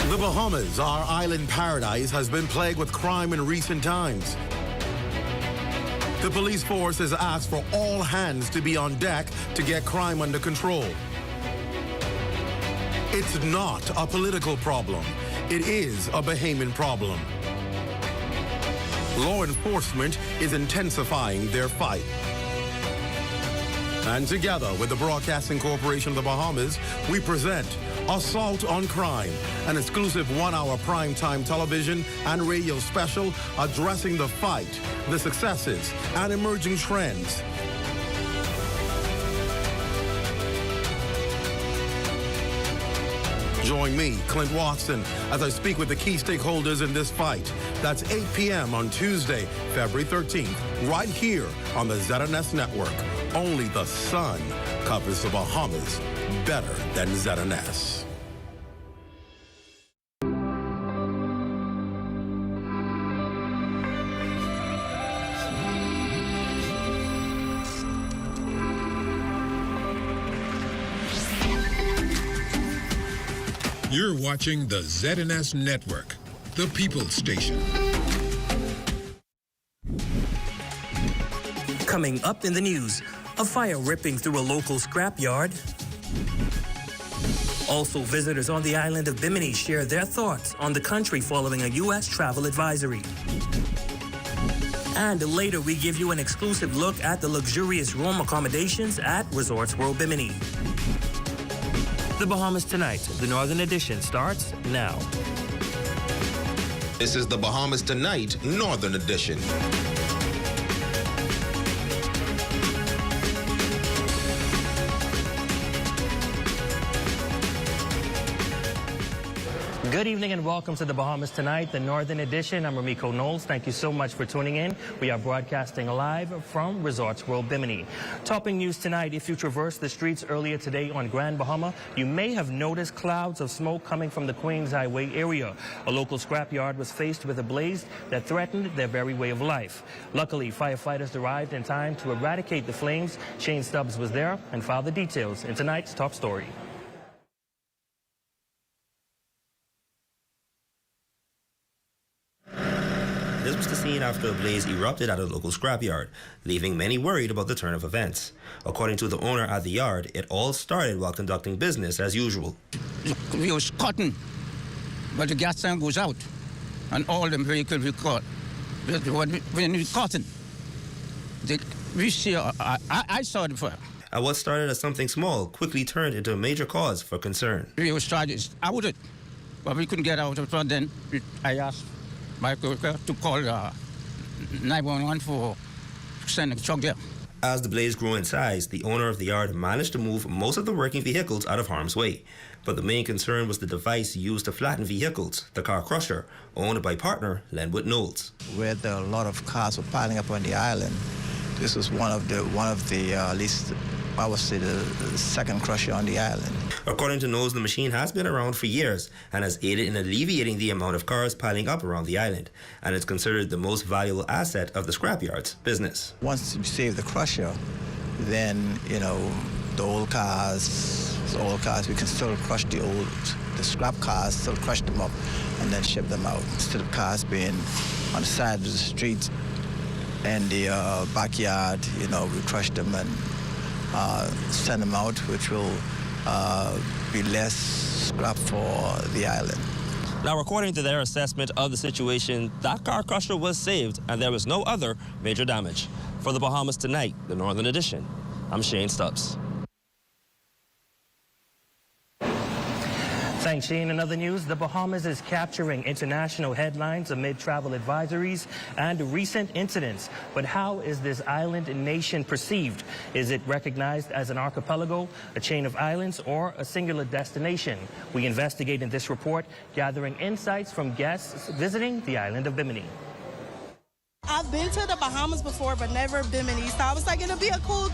The Bahamas, our island paradise, has been plagued with crime in recent times. The police force has asked for all hands to be on deck to get crime under control. It's not a political problem. It is a Bahamian problem. Law enforcement is intensifying their fight. And together with the Broadcasting Corporation of the Bahamas, we present Assault on Crime, an exclusive one-hour primetime television and radio special addressing the fight, the successes, and emerging trends. Join me, Clint Watson, as I speak with the key stakeholders in this fight. That's 8 p.m. on Tuesday, February 13th, right here on the ZNS Network. Only the sun covers the Bahamas better than ZNS. You're watching the ZNS Network, the People's Station. Coming up in the news, a fire ripping through a local scrapyard. Also, visitors on the island of Bimini share their thoughts on the country following a U.S. travel advisory. And later, we give you an exclusive look at the luxurious room accommodations at Resorts World Bimini. The Bahamas Tonight, the Northern Edition, starts now. This is the Bahamas Tonight Northern Edition. Good evening and welcome to the Bahamas Tonight, the Northern Edition. I'm Ramiko Knowles. Thank you so much for tuning in. We are broadcasting live from Resorts World Bimini. Topping news tonight, if you traversed the streets earlier today on Grand Bahama, you may have noticed clouds of smoke coming from the Queens Highway area. A local scrapyard was faced with a blaze that threatened their very way of life. Luckily, firefighters arrived in time to eradicate the flames. Shane Stubbs was there and filed the details in tonight's top story. This was the scene after a blaze erupted at a local scrapyard, leaving many worried about the turn of events. According to the owner at the yard, it all started while conducting business as usual. We was cutting, but the gas tank goes out, and all the vehicles we caught. When we cutting, we see, I saw the fire. And what started as something small quickly turned into a major cause for concern. We was trying to out it, but we couldn't get out of it. Then I asked my coworker to call 911 for sending a truck there. As the blaze grew in size, the owner of the yard managed to move most of the working vehicles out of harm's way. But the main concern was the device used to flatten vehicles, the car crusher, owned by partner Lenwood Knowles. Where a lot of cars were piling up on the island, this was one of the at least I would say the second crusher on the island. According to Knowles, the machine has been around for years and has aided in alleviating the amount of cars piling up around the island, and it's considered the most valuable asset of the scrapyard's business. Once you save the crusher, then, you know, the old cars, we can still crush the scrap cars, still crush them up and then ship them out. Instead of cars being on the side of the street and the backyard, you know, we crush them and send them out, which will be less scrap for the island. Now, according to their assessment of the situation, that car crusher was saved and there was no other major damage. For the Bahamas Tonight, the Northern Edition, I'm Shane Stubbs. Thanks, Shane. In other news, the Bahamas is capturing international headlines amid travel advisories and recent incidents. But how is this island nation perceived? Is it recognized as an archipelago, a chain of islands, or a singular destination? We investigate in this report, gathering insights from guests visiting the island of Bimini. I've been to the Bahamas before, but never Bimini. So I was like, it'll be a cool,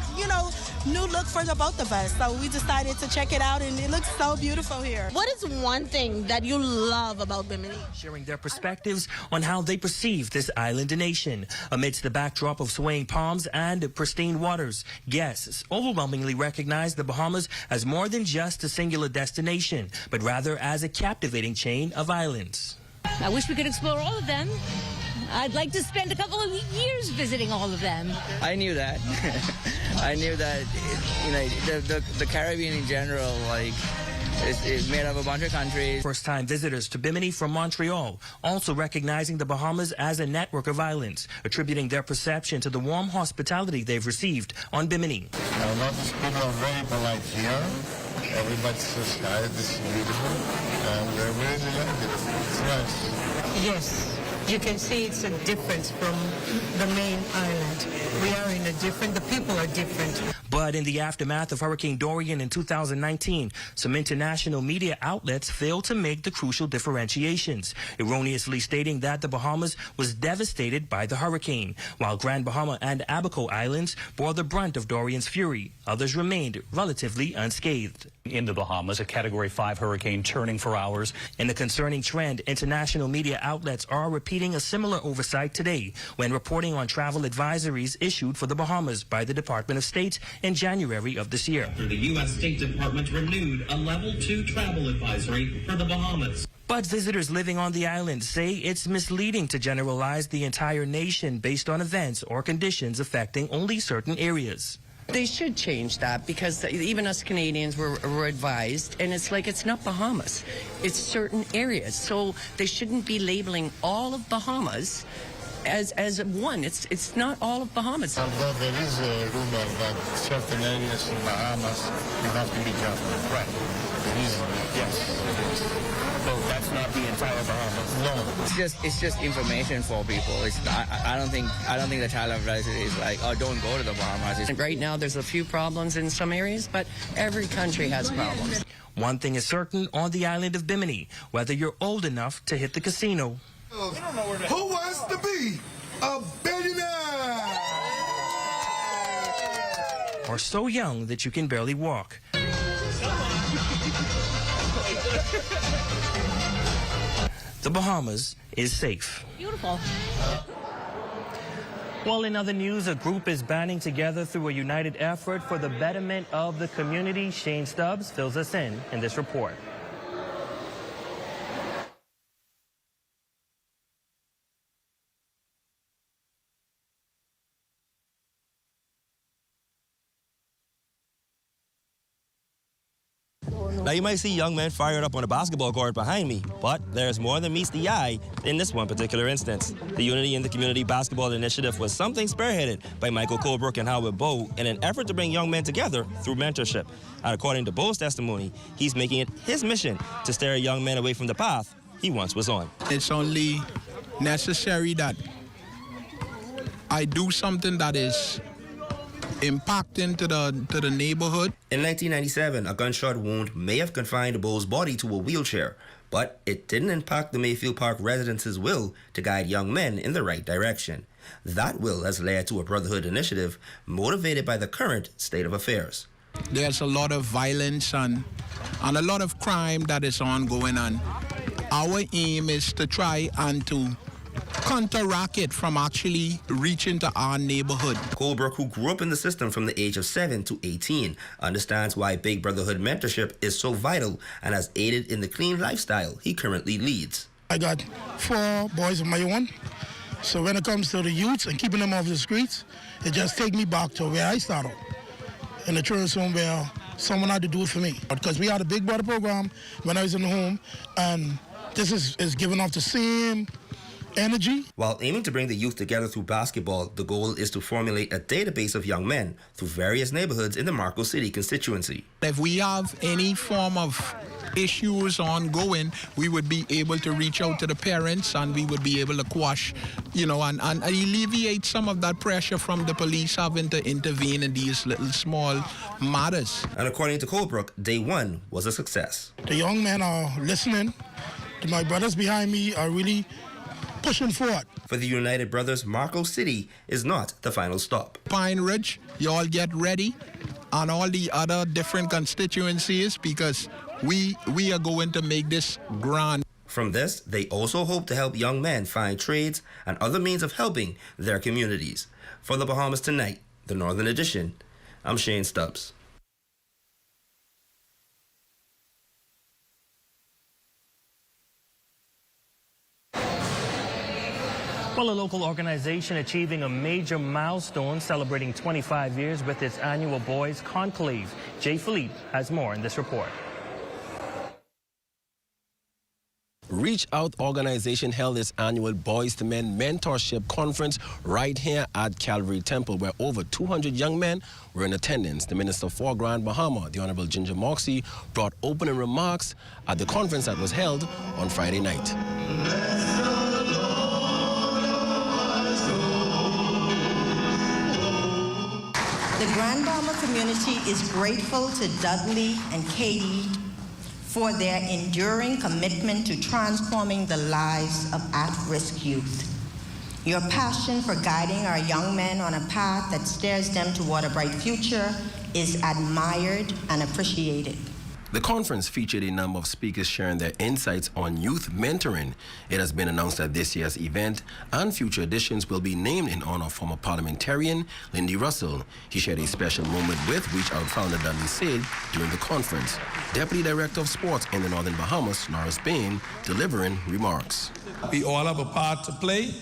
new look for the both of us. So we decided to check it out, and it looks so beautiful here. What is one thing that you love about Bimini? Sharing their perspectives on how they perceive this island nation. Amidst the backdrop of swaying palms and pristine waters, guests overwhelmingly recognize the Bahamas as more than just a singular destination, but rather as a captivating chain of islands. I wish we could explore all of them. I'd like to spend a couple of years visiting all of them. I knew that. I knew that, the Caribbean in general, it's made up of a bunch of countries. First-time visitors to Bimini from Montreal, also recognizing the Bahamas as a network of islands, attributing their perception to the warm hospitality they've received on Bimini. I noticed people are very polite here. Everybody says hi, this is beautiful, and they really like it. It's nice. Yes. You can see it's a difference from the main island. We are in a different, the people are different. But in the aftermath of Hurricane Dorian in 2019, some international media outlets failed to make the crucial differentiations, erroneously stating that the Bahamas was devastated by the hurricane, while Grand Bahama and Abaco Islands bore the brunt of Dorian's fury. Others remained relatively unscathed. In the Bahamas, a Category 5 hurricane churning for hours. In a concerning trend, international media outlets are repeating a similar oversight today when reporting on travel advisories issued for the Bahamas by the Department of State in January of this year. The U.S. State Department renewed a Level 2 travel advisory for the Bahamas. But visitors living on the island say it's misleading to generalize the entire nation based on events or conditions affecting only certain areas. They should change that, because even us Canadians were advised, and it's like it's not Bahamas. It's certain areas. So they shouldn't be labeling all of Bahamas as one. It's not all of Bahamas. Although there is a rumor that certain areas in Bahamas will have to be governed. Right. There is, yes. So that's not the entire Bahamas. No. It's just information for people. I don't think the child advisory is like, oh, don't go to the Bahamas. And right now there's a few problems in some areas, but every country has problems. One thing is certain on the island of Bimini, whether you're old enough to hit the casino. Who wants to be a billionaire? Or so young that you can barely walk. The Bahamas is safe. Beautiful. Well, in other news, a group is banding together through a united effort for the betterment of the community. Shane Stubbs fills us in this report. Now, you might see young men fired up on a basketball court behind me, but there's more than meets the eye in this one particular instance. The Unity in the Community Basketball Initiative was something spearheaded by Michael Colebrook and Howard Bowe in an effort to bring young men together through mentorship. And according to Bowe's testimony, he's making it his mission to steer young men away from the path he once was on. It's only necessary that I do something that is impacting to the neighborhood. In 1997, a gunshot wound may have confined Bowe's body to a wheelchair, but it didn't impact the Mayfield Park residents' will to guide young men in the right direction. That will has led to a brotherhood initiative motivated by the current state of affairs. There's a lot of violence and a lot of crime that is ongoing, and our aim is to try and to counteract it from actually reaching to our neighborhood. Colebrook, who grew up in the system from the age of 7 to 18, understands why Big Brotherhood mentorship is so vital and has aided in the clean lifestyle he currently leads. I got 4 boys of my own, so when it comes to the youths and keeping them off the streets, it just takes me back to where I started, in the children's home where someone had to do it for me. Because we had a Big Brother program when I was in the home, and this is giving off the same energy. While aiming to bring the youth together through basketball, the goal is to formulate a database of young men through various neighborhoods in the Marco City constituency. If we have any form of issues ongoing, we would be able to reach out to the parents, and we would be able to quash, and alleviate some of that pressure from the police having to intervene in these little small matters. And according to Colebrook, day 1 was a success. The young men are listening. My brothers behind me are really pushing forward. For the United Brothers, Marco City is not the final stop. Pine Ridge, you all get ready, and all the other different constituencies, because we are going to make this grand. From this, they also hope to help young men find trades and other means of helping their communities. For the Bahamas Tonight, the Northern Edition, I'm Shane Stubbs. Well, a local organization achieving a major milestone, celebrating 25 years with its annual Boys Conclave. Jay Philippe has more in this report. Reach Out organization held its annual Boys to Men Mentorship Conference right here at Calvary Temple, where over 200 young men were in attendance. The Minister for Grand Bahama, the Honorable Ginger Moxie, brought opening remarks at the conference that was held on Friday night. The Grand Bahama community is grateful to Dudley and Katie for their enduring commitment to transforming the lives of at-risk youth. Your passion for guiding our young men on a path that steers them toward a bright future is admired and appreciated. The conference featured a number of speakers sharing their insights on youth mentoring. It has been announced that this year's event and future editions will be named in honor of former parliamentarian Lindy Russell. He shared a special moment with Reach Out founder Dudley Sade during the conference. Deputy Director of Sports in the Northern Bahamas, Norris Bain, delivering remarks. We all have a part to play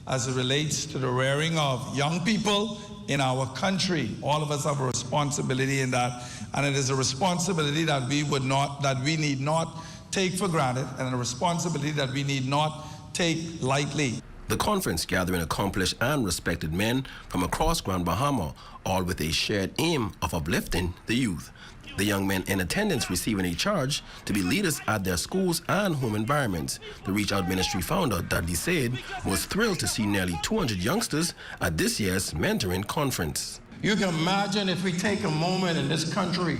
as it relates to the rearing of young people in our country. All of us have a responsibility in that, and it is a responsibility that we need not take for granted, and a responsibility that we need not take lightly. The conference gathering accomplished and respected men from across Grand Bahama, all with a shared aim of uplifting the youth. The young men in attendance receiving a charge to be leaders at their schools and home environments. The Reach Out Ministry founder, Dudley Sade, was thrilled to see nearly 200 youngsters at this year's mentoring conference. You can imagine if we take a moment in this country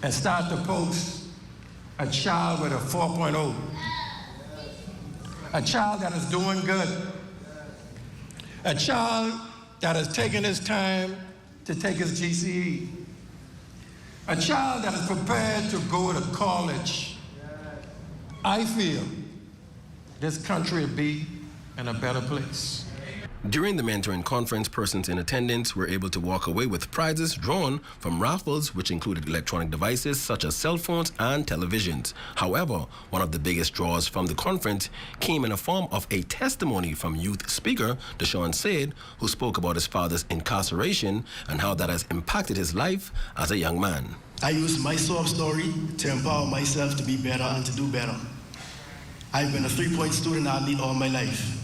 and start to post a child with a 4.0, a child that is doing good, a child that has taken his time to take his GCE, a child that is prepared to go to college. I feel this country would be in a better place. During the mentoring conference, persons in attendance were able to walk away with prizes drawn from raffles, which included electronic devices such as cell phones and televisions. However, one of the biggest draws from the conference came in the form of a testimony from youth speaker Deshaun Sade, who spoke about his father's incarceration and how that has impacted his life as a young man. I use my sob story to empower myself to be better and to do better. I've been a 3-point student athlete all my life.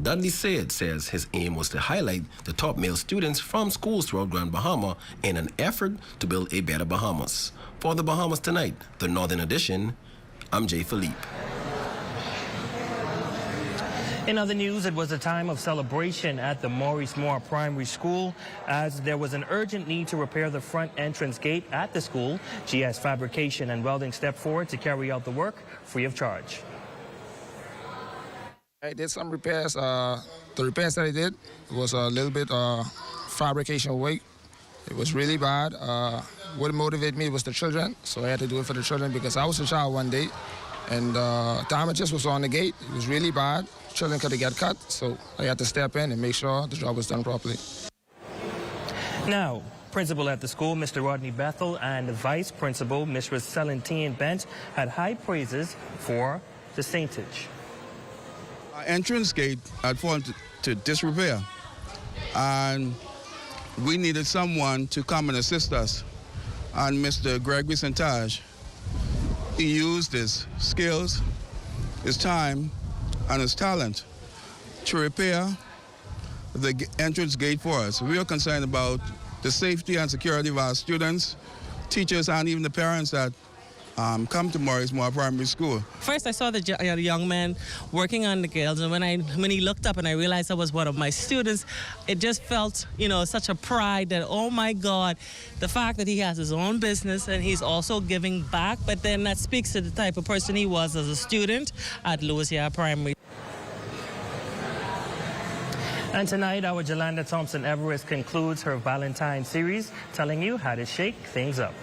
Dudley Sade says his aim was to highlight the top male students from schools throughout Grand Bahama in an effort to build a better Bahamas. For the Bahamas Tonight, the Northern Edition, I'm Jay Philippe. In other news, it was a time of celebration at the Maurice Moore Primary School as there was an urgent need to repair the front entrance gate at the school. GS Fabrication and Welding stepped forward to carry out the work free of charge. I did some repairs. The repairs that I did was a little bit fabrication weight. It was really bad. What motivated me was the children, so I had to do it for the children because I was a child one day, and damages was on the gate. It was really bad. Children could have got cut, so I had to step in and make sure the job was done properly. Now, principal at the school, Mr. Rodney Bethel, and Vice Principal, Mrs. Valentine Bent, had high praises for the saintage. Our entrance gate had fallen to disrepair, and we needed someone to come and assist us. And Mr. Gregory Santage, he used his skills, his time, and his talent to repair the entrance gate for us. We are concerned about the safety and security of our students, teachers, and even the parents that come to Morrismore Primary School. First, I saw the young man working on the girls, and when he looked up and I realized I was one of my students, it just felt, such a pride that, oh my God, the fact that he has his own business and he's also giving back, but then that speaks to the type of person he was as a student at Louisiana Primary. And tonight, our Jolanda Thompson Everest concludes her Valentine series, telling you how to shake things up.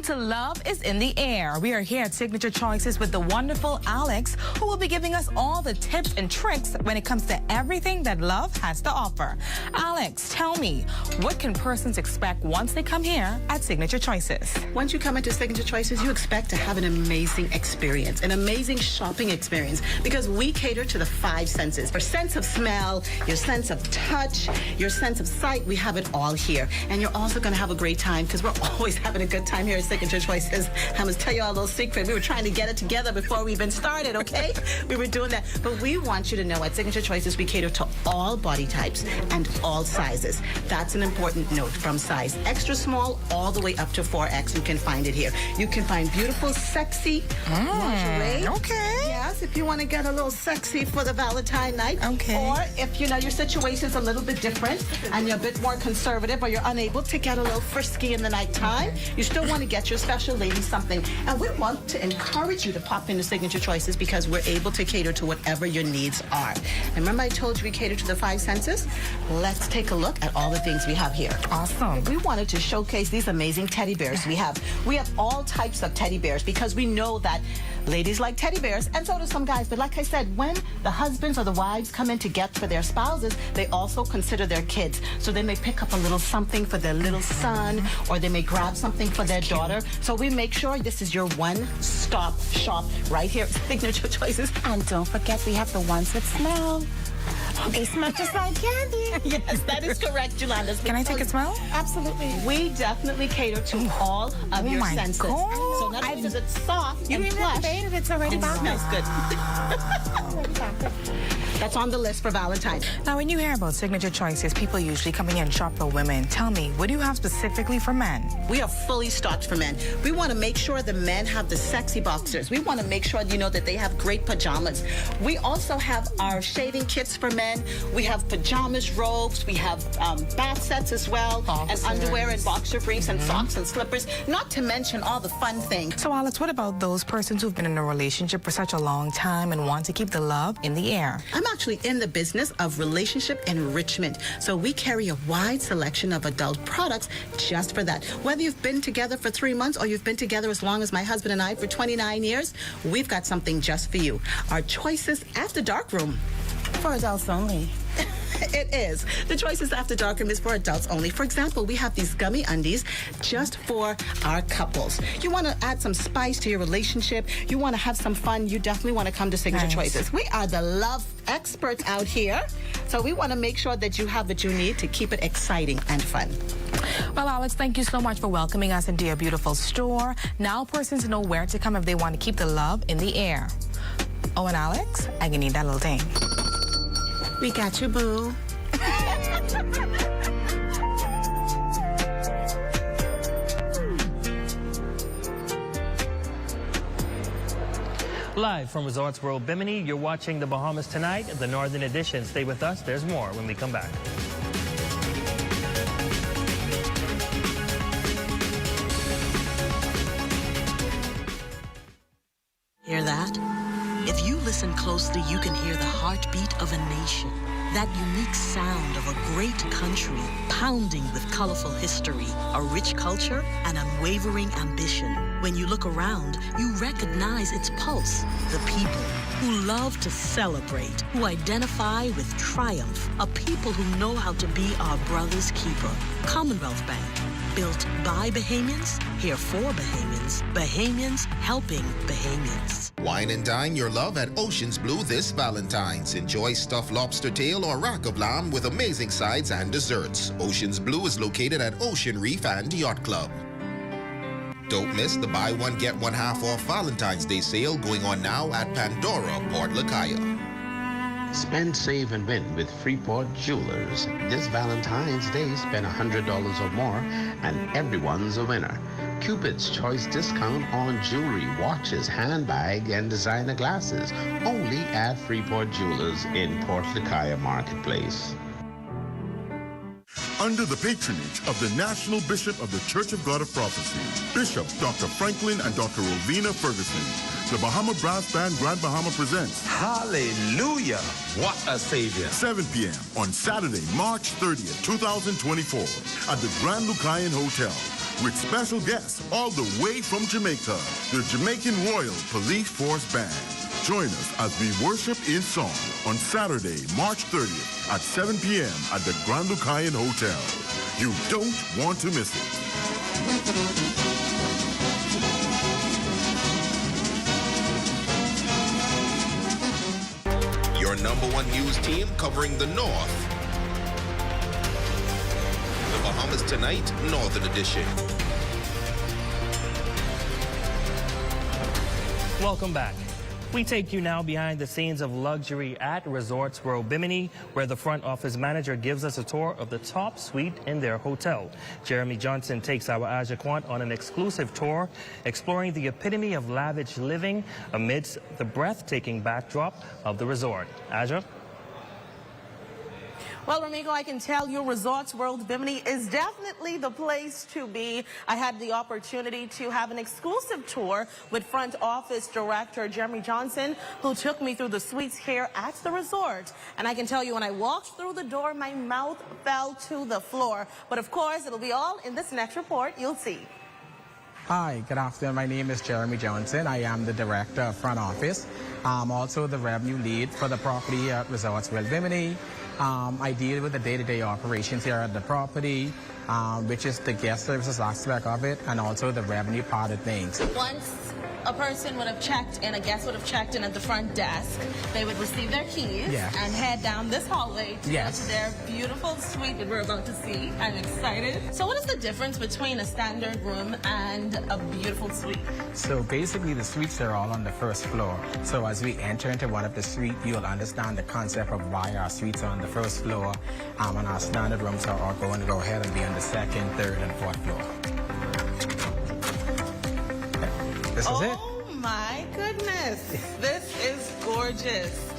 To Love is in the Air. We are here at Signature Choices with the wonderful Alex, who will be giving us all the tips and tricks when it comes to everything that love has to offer. Alex, tell me, what can persons expect once they come here at Signature Choices? Once you come into Signature Choices, you expect to have an amazing experience, an amazing shopping experience, because we cater to the 5 senses. Your sense of smell, your sense of touch, your sense of sight, we have it all here. And you're also going to have a great time, because we're always having a good time here at Signature Choices. I'm going to tell you all a little secret. We were trying to get it together before we even started, okay? We were doing that. But we want you to know at Signature Choices, we cater to all body types and all sizes. That's an important note, from size extra small all the way up to 4X. You can find it here. You can find beautiful, sexy lingerie. Okay. Yes, if you want to get a little sexy for the Valentine night. Okay. Or if, your situation's a little bit different and you're a bit more conservative, or you're unable to get a little frisky in the nighttime, you still want to get your special lady something. And we want to encourage you to pop into Signature Choices, because we're able to cater to whatever your needs are. And remember I told you we cater to the 5 senses? Let's take a look at all the things we have here. Awesome. We wanted to showcase these amazing teddy bears we have. We have all types of teddy bears, because we know that ladies like teddy bears, and so do some guys. But like I said, when the husbands or the wives come in to get for their spouses, they also consider their kids. So they may pick up a little something for their little son, or they may grab something for their daughter. So we make sure this is your one-stop shop right here at Signature Choices. And don't forget, we have the ones that smell. They smell just like candy. Yes, that is correct, Jolanda. Can I take a smell? Absolutely. We definitely cater to all of your senses. God. So not only is it soft and plush, it's already it smells good. That's on the list for Valentine. Now, when you hear about Signature Choices, people usually coming in and shop for women. Tell me, what do you have specifically for men? We are fully stocked for men. We want to make sure the men have the sexy boxers. We want to make sure, that they have great pajamas. We also have our shaving kits for men. We have pajamas, robes. We have bath sets as well, and underwear and boxer briefs and socks and slippers, not to mention all the fun things. So, Alex, what about those persons who've been in a relationship for such a long time and want to keep the love in the air? I'm actually in the business of relationship enrichment. So we carry a wide selection of adult products just for that. Whether you've been together for 3 months or you've been together as long as my husband and I for 29 years, we've got something just for you. Our Choices After Dark Room. For adults only. It is. The Choices After Dark Room is for adults only. For example, we have these gummy undies just for our couples. You want to add some spice to your relationship, you want to have some fun, you definitely want to come to Signature Choices. We are the love experts out here, so we want to make sure that you have what you need to keep it exciting and fun. Well, Alex, thank you so much for welcoming us into your beautiful store. Now persons know where to come if they want to keep the love in the air. Oh, and Alex, I can need that little thing. We got you, boo. Live from Resorts World Bimini, you're watching the Bahamas Tonight, the Northern Edition. Stay with us. There's more when we come back. Hear that? If you listen closely, you can hear the heartbeat of a nation. That unique sound of a great country, pounding with colorful history, a rich culture, and unwavering ambition. When you look around, you recognize its pulse. The people who love to celebrate, who identify with triumph, a people who know how to be our brother's keeper. Commonwealth Bank, built by Bahamians, here for Bahamians, Bahamians helping Bahamians. Wine and dine your love at Ocean's Blue this Valentine's. Enjoy stuffed lobster tail or rack of lamb with amazing sides and desserts. Ocean's Blue is located at Ocean Reef and Yacht Club. Don't miss the buy one get one half off Valentine's Day sale going on now at Pandora, Port Lacaya. Spend, save, and win with Freeport Jewelers. This Valentine's Day, spend $100 or more, and everyone's a winner. Cupid's Choice discount on jewelry, watches, handbag, and designer glasses. Only at Freeport Jewelers in Port Lacaya Marketplace. Under the patronage of the National Bishop of the Church of God of Prophecy, Bishop Dr. Franklin and Dr. Rovina Ferguson, the Bahama Brass Band Grand Bahama presents Hallelujah! What a Savior! 7 p.m. on Saturday, March 30th, 2024 at the Grand Lucayan Hotel with special guests all the way from Jamaica, the Jamaican Royal Police Force Band. Join us as we worship in song on Saturday, March 30th at 7 p.m. at the Grand Lucayan Hotel. You don't want to miss it. Your #1 news team covering the North. The Bahamas Tonight, Northern Edition. Welcome back. We take you now behind the scenes of luxury at Resorts World Bimini, where the front office manager gives us a tour of the top suite in their hotel. Jeremy Johnson takes our Aja Quant on an exclusive tour, exploring the epitome of lavish living amidst the breathtaking backdrop of the resort. Aja? Well, Ramiko, I can tell you Resorts World Bimini is definitely the place to be. I had the opportunity to have an exclusive tour with front office director Jeremy Johnson, who took me through the suites here at the resort. And I can tell you when I walked through the door, my mouth fell to the floor. But of course, it'll be all in this next report. You'll see. Hi, good afternoon. My name is Jeremy Johnson. I am the director of front office. I'm also the revenue lead for the property at Resorts World Bimini. I deal with the day-to-day operations here at the property, which is the guest services aspect of it, and also the revenue part of things. Once a person would have checked in, a guest would have checked in at the front desk, they would receive their keys and head down this hallway to go to their beautiful suite that we're about to see. I'm excited. So what is the difference between a standard room and a beautiful suite? So basically the suites are all on the first floor. So as we enter into one of the suites, you'll understand the concept of why our suites are on the first floor, and our standard rooms are going to go ahead and be on the second, third, and fourth floor. This is it. Oh my goodness. This is gorgeous.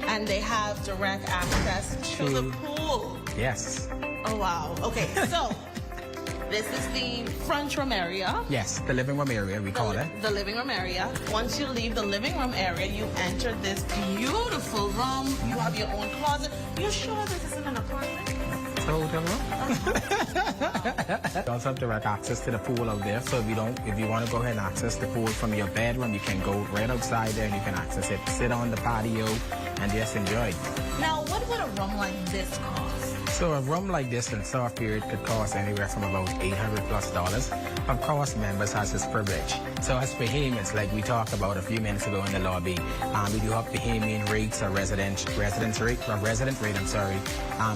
And they have direct access to the pool. Yes. Oh wow. Okay, so this is the front room area. Yes, the living room area, we call it. The living room area. Once you leave the living room area, you enter this beautiful room. You have your own closet. You sure this isn't an apartment? Hotel room. You also have direct access to the pool out there. So if you want to go ahead and access the pool from your bedroom, you can go right outside there and you can access it. Sit on the patio and just enjoy. Now, what would a room like this cost? So a room like this in South Period could cost anywhere from about $800+. Of course, members has this privilege. So as Bahamians, like we talked about a few minutes ago in the lobby, we do have Bahamian rates or resident rate, I'm sorry.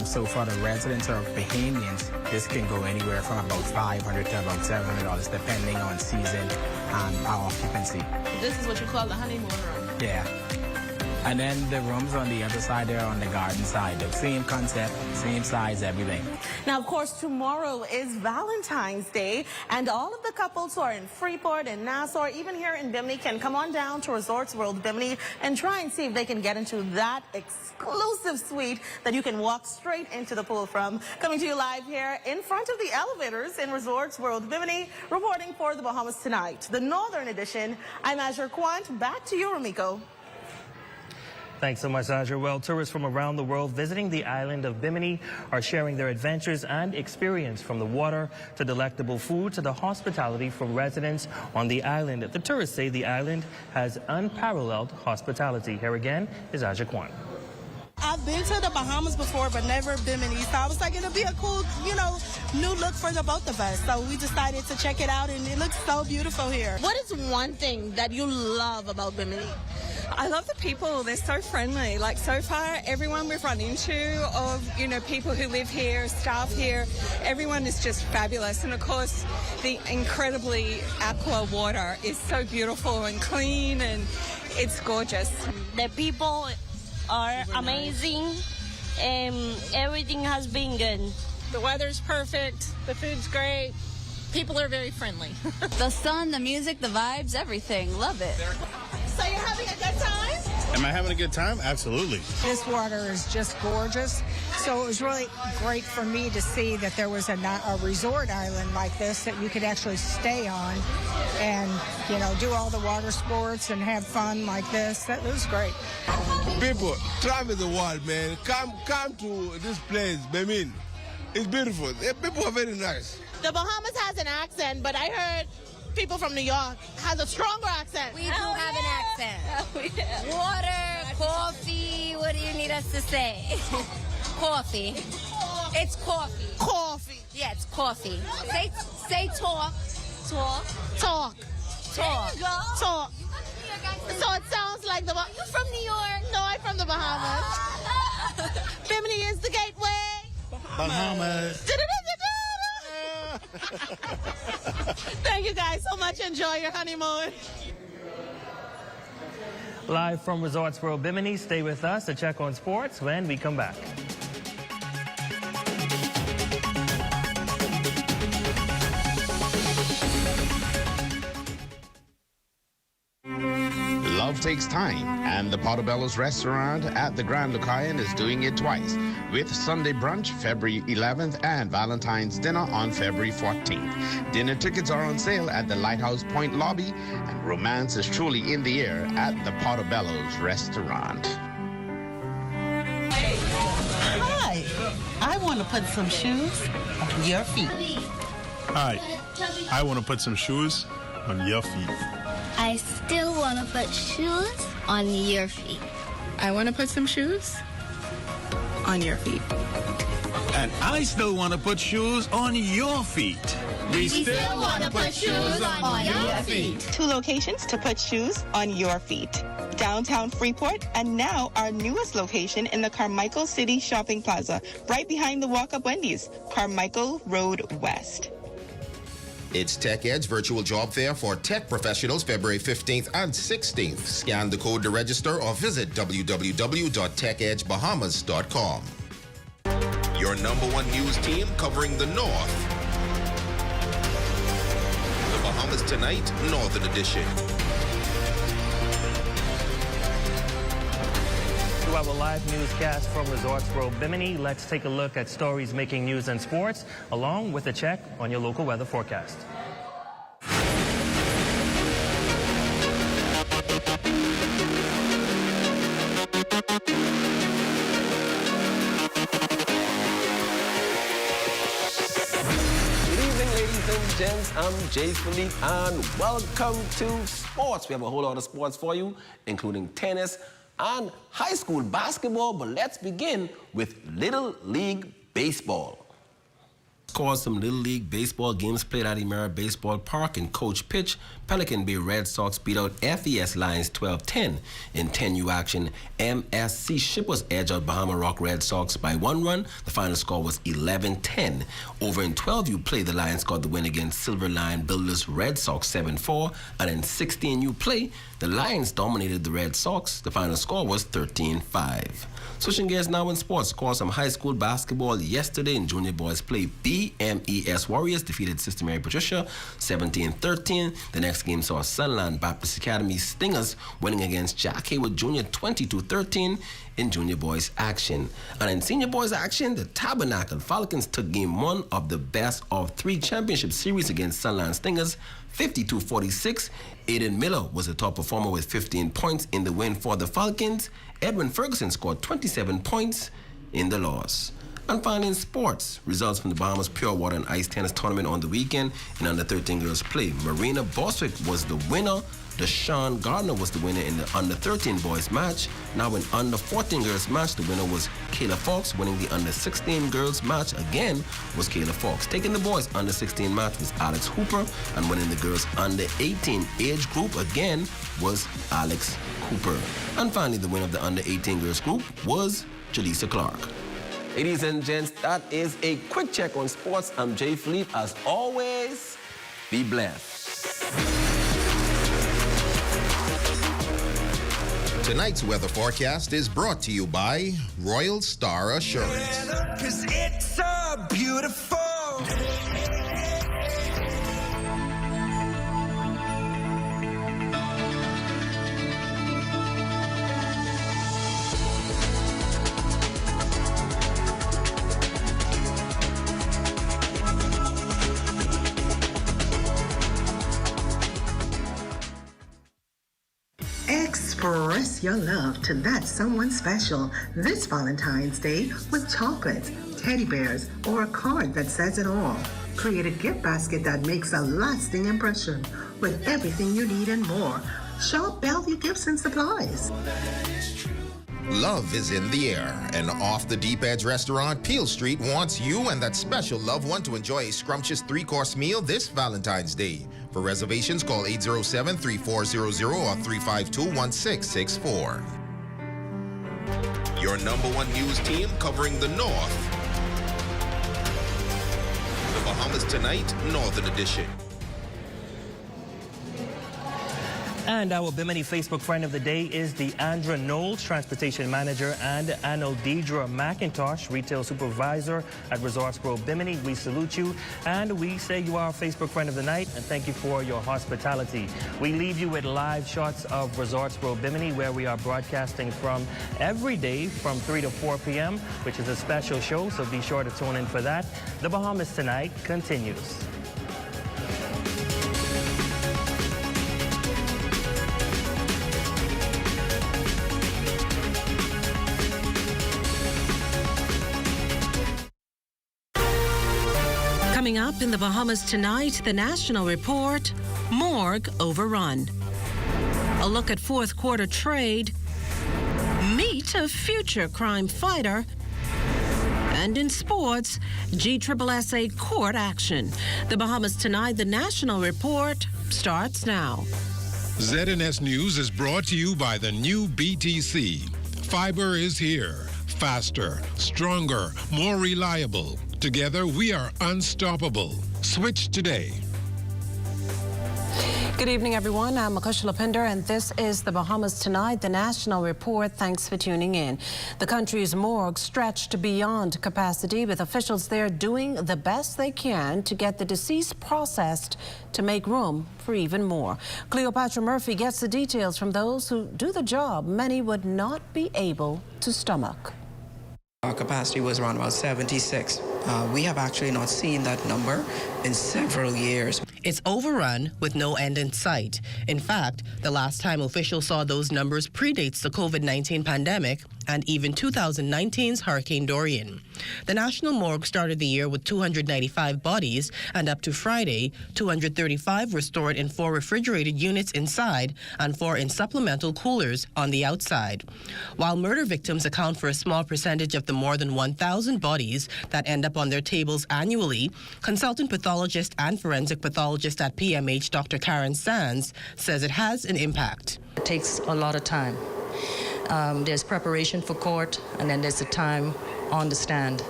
So for the residents or Bahamians, this can go anywhere from about $500 to about $700, depending on season and our occupancy. This is what you call the honeymoon room. Yeah. And then the rooms on the other side there on the garden side, the same concept, same size, everything. Now, of course, tomorrow is Valentine's Day, and all of the couples who are in Freeport and Nassau, or even here in Bimini, can come on down to Resorts World Bimini and try and see if they can get into that exclusive suite that you can walk straight into the pool from. Coming to you live here in front of the elevators in Resorts World Bimini, reporting for the Bahamas Tonight, the Northern Edition. I'm Azure Quant. Back to you, Ramiko. Thanks so much, Aja. Well, tourists from around the world visiting the island of Bimini are sharing their adventures and experience, from the water to delectable food to the hospitality from residents on the island. The tourists say the island has unparalleled hospitality. Here again is Aja Kwan. I've been to the Bahamas before, but never Bimini. So I was like, it'll be a cool, new look for the both of us. So we decided to check it out, and it looks so beautiful here. What is one thing that you love about Bimini? I love the people. They're so friendly. Like, so far, everyone we've run into of, you know, people who live here, staff here, everyone is just fabulous. And, of course, the incredibly aqua water is so beautiful and clean, and it's gorgeous. The people are amazing, and everything has been good. The weather's perfect. The food's great. People are very friendly. The sun, the music, the vibes, everything. Love it. So you're having a good time? Am I having a good time? Absolutely. This water is just gorgeous. So it was really great for me to see that there was a resort island like this that you could actually stay on and, you know, do all the water sports and have fun like this. That was great. People, travel the world, man. Come to this place, Bimini. It's beautiful. People are very nice. The Bahamas has an accent, but I heard people from New York has a stronger accent. We do have an accent. Water, coffee, what do you need us to say? Coffee. It's coffee. Coffee. Yeah, it's coffee. Say talk. Talk. Talk. Talk. There you go. Talk. So it sounds like the... You from New York? No, I'm from the Bahamas. Bimini is the gateway. Bahamas. Thank you guys so much. Enjoy your honeymoon. Live from Resorts World Bimini, stay with us to check on sports when we come back. Love takes time, and the Portobello's restaurant at the Grand Lucayan is doing it twice, with Sunday brunch February 11th and Valentine's dinner on February 14th. Dinner tickets are on sale at the Lighthouse Point lobby, and romance is truly in the air at the Portobello's restaurant. Hi, I want to put some shoes on your feet. Hi, I want to put some shoes on your feet. I still want to put shoes on your feet. I want to put some shoes on your feet. And I still want to put shoes on your feet. We still want to put shoes on your feet. 2 locations to put shoes on your feet. Downtown Freeport, and now our newest location in the Carmichael City Shopping Plaza, right behind the Walk-Up Wendy's, Carmichael Road West. It's Tech Edge Virtual Job Fair for tech professionals February 15th and 16th. Scan the code to register or visit www.techedgebahamas.com. Your #1 news team covering the North. The Bahamas Tonight, Northern Edition. To our live newscast from Resorts World Bimini, let's take a look at stories making news and sports, along with a check on your local weather forecast. Good evening, ladies and gents. I'm Jay Philippe, and welcome to sports. We have a whole lot of sports for you, including tennis and high school basketball, but let's begin with Little League Baseball. Scores some Little League Baseball games played at Emera Baseball Park in Coach Pitch. Pelican Bay Red Sox beat out FES Lions 12-10. In 10U action, MSC Shippers edged out Bahama Rock Red Sox by 1 run. The final score was 11-10. Over in 12U play, the Lions got the win against Silver Lion Builders Red Sox 7-4. And in 16U play, the Lions dominated the Red Sox. The final score was 13-5. Switching gears now in sports, scores some high school basketball yesterday in junior boys play. BMES Warriors defeated Sister Mary Patricia 17-13. The next game saw Sunland Baptist Academy Stingers winning against Jack Haywood Jr. 22-13 in junior boys action. And in senior boys action, the Tabernacle Falcons took game 1 of the best of 3 championship series against Sunland Stingers 52-46. Aiden Miller was the top performer with 15 points in the win for the Falcons. Edwin Ferguson scored 27 points in the loss. And finally in sports, results from the Bahamas Pure Water and Ice Tennis Tournament on the weekend in under 13 girls play. Marina Boswick was the winner. Deshawn Gardner was the winner in the under 13 boys match. Now in under 14 girls match, the winner was Kayla Fox. Winning the under 16 girls match again was Kayla Fox. Taking the boys under 16 match was Alex Hooper, and winning the girls under 18 age group again was Alex Hooper. And finally, the winner of the under 18 girls group was Jaleesa Clark. Ladies and gents, that is a quick check on sports. I'm Jay Philippe. As always, be blessed. Tonight's weather forecast is brought to you by Royal Star Assurance. 'Cause it's so beautiful. Express your love to that someone special this Valentine's Day with chocolates, teddy bears, or a card that says it all. Create a gift basket that makes a lasting impression with everything you need and more. Shop Bellevue Gifts and Supplies. Love is in the air, and Off the Deep Edge restaurant, Peel Street, wants you and that special loved one to enjoy a scrumptious 3-course meal this Valentine's Day. For reservations, call 807-3400 or 352-1664. Your #1 news team covering the North. The Bahamas Tonight, Northern Edition. And our Bimini Facebook friend of the day is Deandra Knowles, Transportation Manager, and Anodidra McIntosh, Retail Supervisor at Resorts World Bimini. We salute you, and we say you are our Facebook friend of the night, and thank you for your hospitality. We leave you with live shots of Resorts World Bimini, where we are broadcasting from every day from 3 to 4 p.m., which is a special show, so be sure to tune in for that. The Bahamas Tonight continues. Coming up in the Bahamas Tonight, the National Report, Morgue Overrun. A look at fourth quarter trade, meet a future crime fighter, and in sports, GSSSA court action. The Bahamas Tonight, the National Report starts now. ZNS News is brought to you by the new BTC. Fiber is here. Faster, stronger, more reliable. Together, we are unstoppable. Switch today. Good evening, everyone. I'm Makusha Lapinder, and this is the Bahamas Tonight, the National Report. Thanks for tuning in. The country's morgue stretched beyond capacity, with officials there doing the best they can to get the deceased processed to make room for even more. Cleopatra Murphy gets the details from those who do the job many would not be able to stomach. Our capacity was around about 76. We have actually not seen that number in several years. It's overrun with no end in sight. In fact, the last time officials saw those numbers predates the COVID-19 pandemic and even 2019's Hurricane Dorian. The National Morgue started the year with 295 bodies, and up to Friday, 235 were stored in 4 refrigerated units inside and 4 in supplemental coolers on the outside. While murder victims account for a small percentage of the more than 1,000 bodies that end up on their tables annually, consultant pathologist and forensic pathologist at PMH, Dr. Karen Sands, says it has an impact. It takes a lot of time. There's preparation for court, and then there's the time on the stand.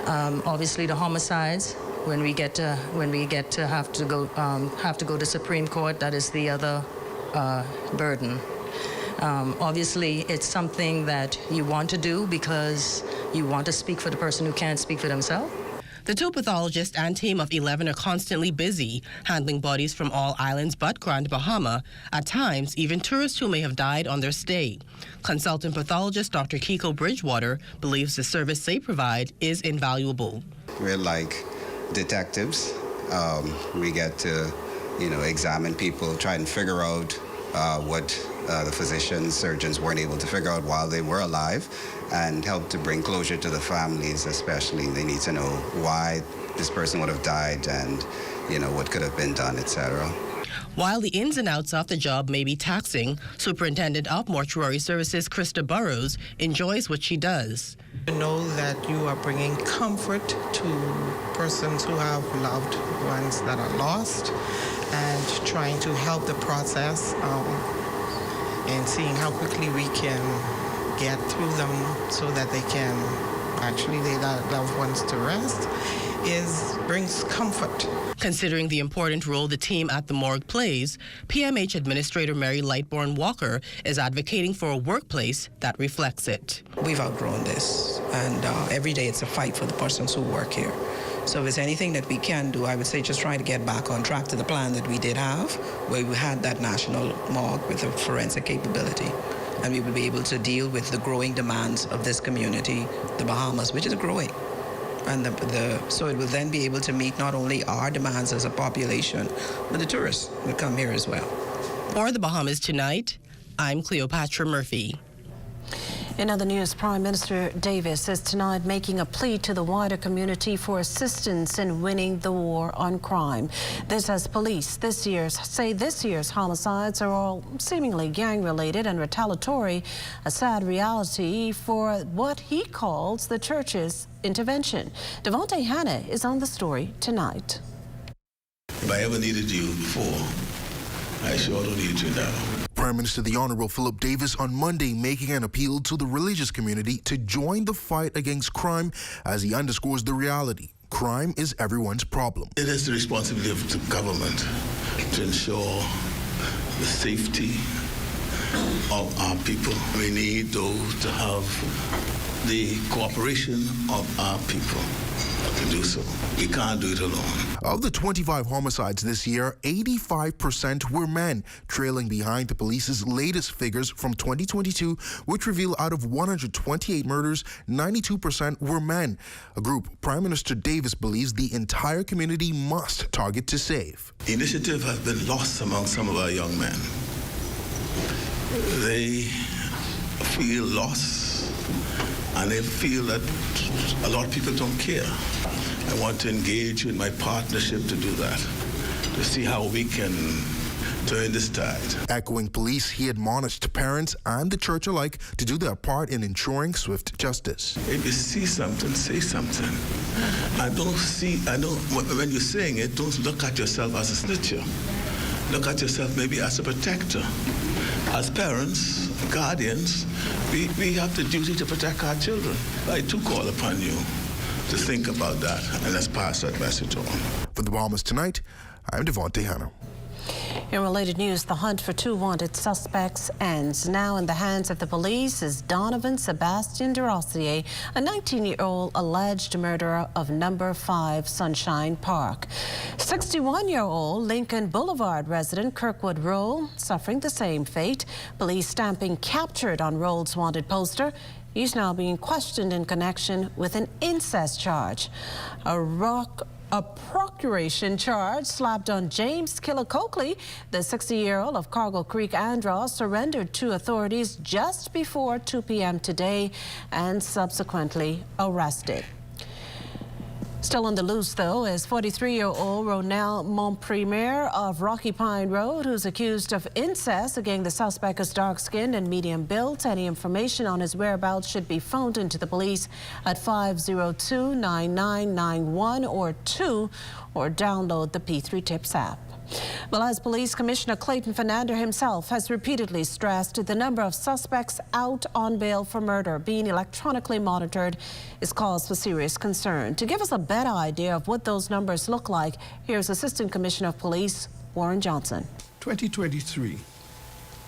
Obviously, the homicides, when we get to have to go to Supreme Court, that is the other burden. Obviously, it's something that you want to do because you want to speak for the person who can't speak for themselves. The 2 pathologists and team of 11 are constantly busy, handling bodies from all islands but Grand Bahama, at times even tourists who may have died on their stay. Consultant pathologist Dr. Kiko Bridgewater believes the service they provide is invaluable. We're like detectives. We get to, examine people, try and figure out what the physicians, surgeons weren't able to figure out while they were alive, and help to bring closure to the families especially. They need to know why this person would have died and, what could have been done, etc. While the ins and outs of the job may be taxing, Superintendent of Mortuary Services Krista Burrows enjoys what she does. To know that you are bringing comfort to persons who have loved ones that are lost and trying to help the process and seeing how quickly we can get through them so that they can actually lay their loved ones to rest brings comfort. Considering the important role the team at the morgue plays, PMH Administrator Mary Lightbourne Walker is advocating for a workplace that reflects it. We've outgrown this, and every day it's a fight for the persons who work here. So if there's anything that we can do, I would say just try to get back on track to the plan that we did have, where we had that national morgue with a forensic capability. And we would be able to deal with the growing demands of this community, the Bahamas, which is growing. And so it will then be able to meet not only our demands as a population, but the tourists will come here as well. For the Bahamas Tonight, I'm Cleopatra Murphy. In other news, Prime Minister Davis is tonight making a plea to the wider community for assistance in winning the war on crime. This as police say this year's homicides are all seemingly gang-related and retaliatory, a sad reality for what he calls the church's intervention. Devontae Hanna is on the story tonight. If I ever needed you before, I sure don't need you now. Prime Minister the Honorable Philip Davis on Monday making an appeal to the religious community to join the fight against crime as he underscores the reality. Crime is everyone's problem. It is the responsibility of the government to ensure the safety of our people. We need those to have the cooperation of our people to do so. We can't do it alone. Of the 25 homicides this year, 85% were men, trailing behind the police's latest figures from 2022, which reveal out of 128 murders, 92% were men. A group Prime Minister Davis believes the entire community must target to save. The initiative has been lost among some of our young men. They feel lost, and they feel that a lot of people don't care. I want to engage in my partnership to do that, to see how we can turn this tide. Echoing police, he admonished parents and the church alike to do their part in ensuring swift justice. If you see something, say something. When you're saying it, don't look at yourself as a snitcher. Look at yourself maybe as a protector. As parents, guardians, we have the duty to protect our children. I too call upon you to think about that, and let's pass that message on. For the Bahamas Tonight, I'm Devontae Hanna. In related news, the hunt for two wanted suspects ends. Now in the hands of the police is Donovan Sebastian DeRossier, a 19-year-old alleged murderer of number 5 Sunshine Park. 61-year-old Lincoln Boulevard resident Kirkwood Roll suffering the same fate. Police stamping captured on Roll's wanted poster. He's now being questioned in connection with an incest charge. A procuration charge slapped on James Killicoakley, the 60-year-old of Cargill Creek, Andros, surrendered to authorities just before 2 p.m. today and subsequently arrested. Still on the loose, though, is 43-year-old Ronel Montpremier of Rocky Pine Road, who's accused of incest. Again, the suspect is dark-skinned and medium-built. Any information on his whereabouts should be phoned into the police at 502-9991 or download the P3 Tips app. Well, as Police Commissioner Clayton Fernandez himself has repeatedly stressed, the number of suspects out on bail for murder being electronically monitored is cause for serious concern. To give us a better idea of what those numbers look like, here's Assistant Commissioner of Police Warren Johnson. 2023,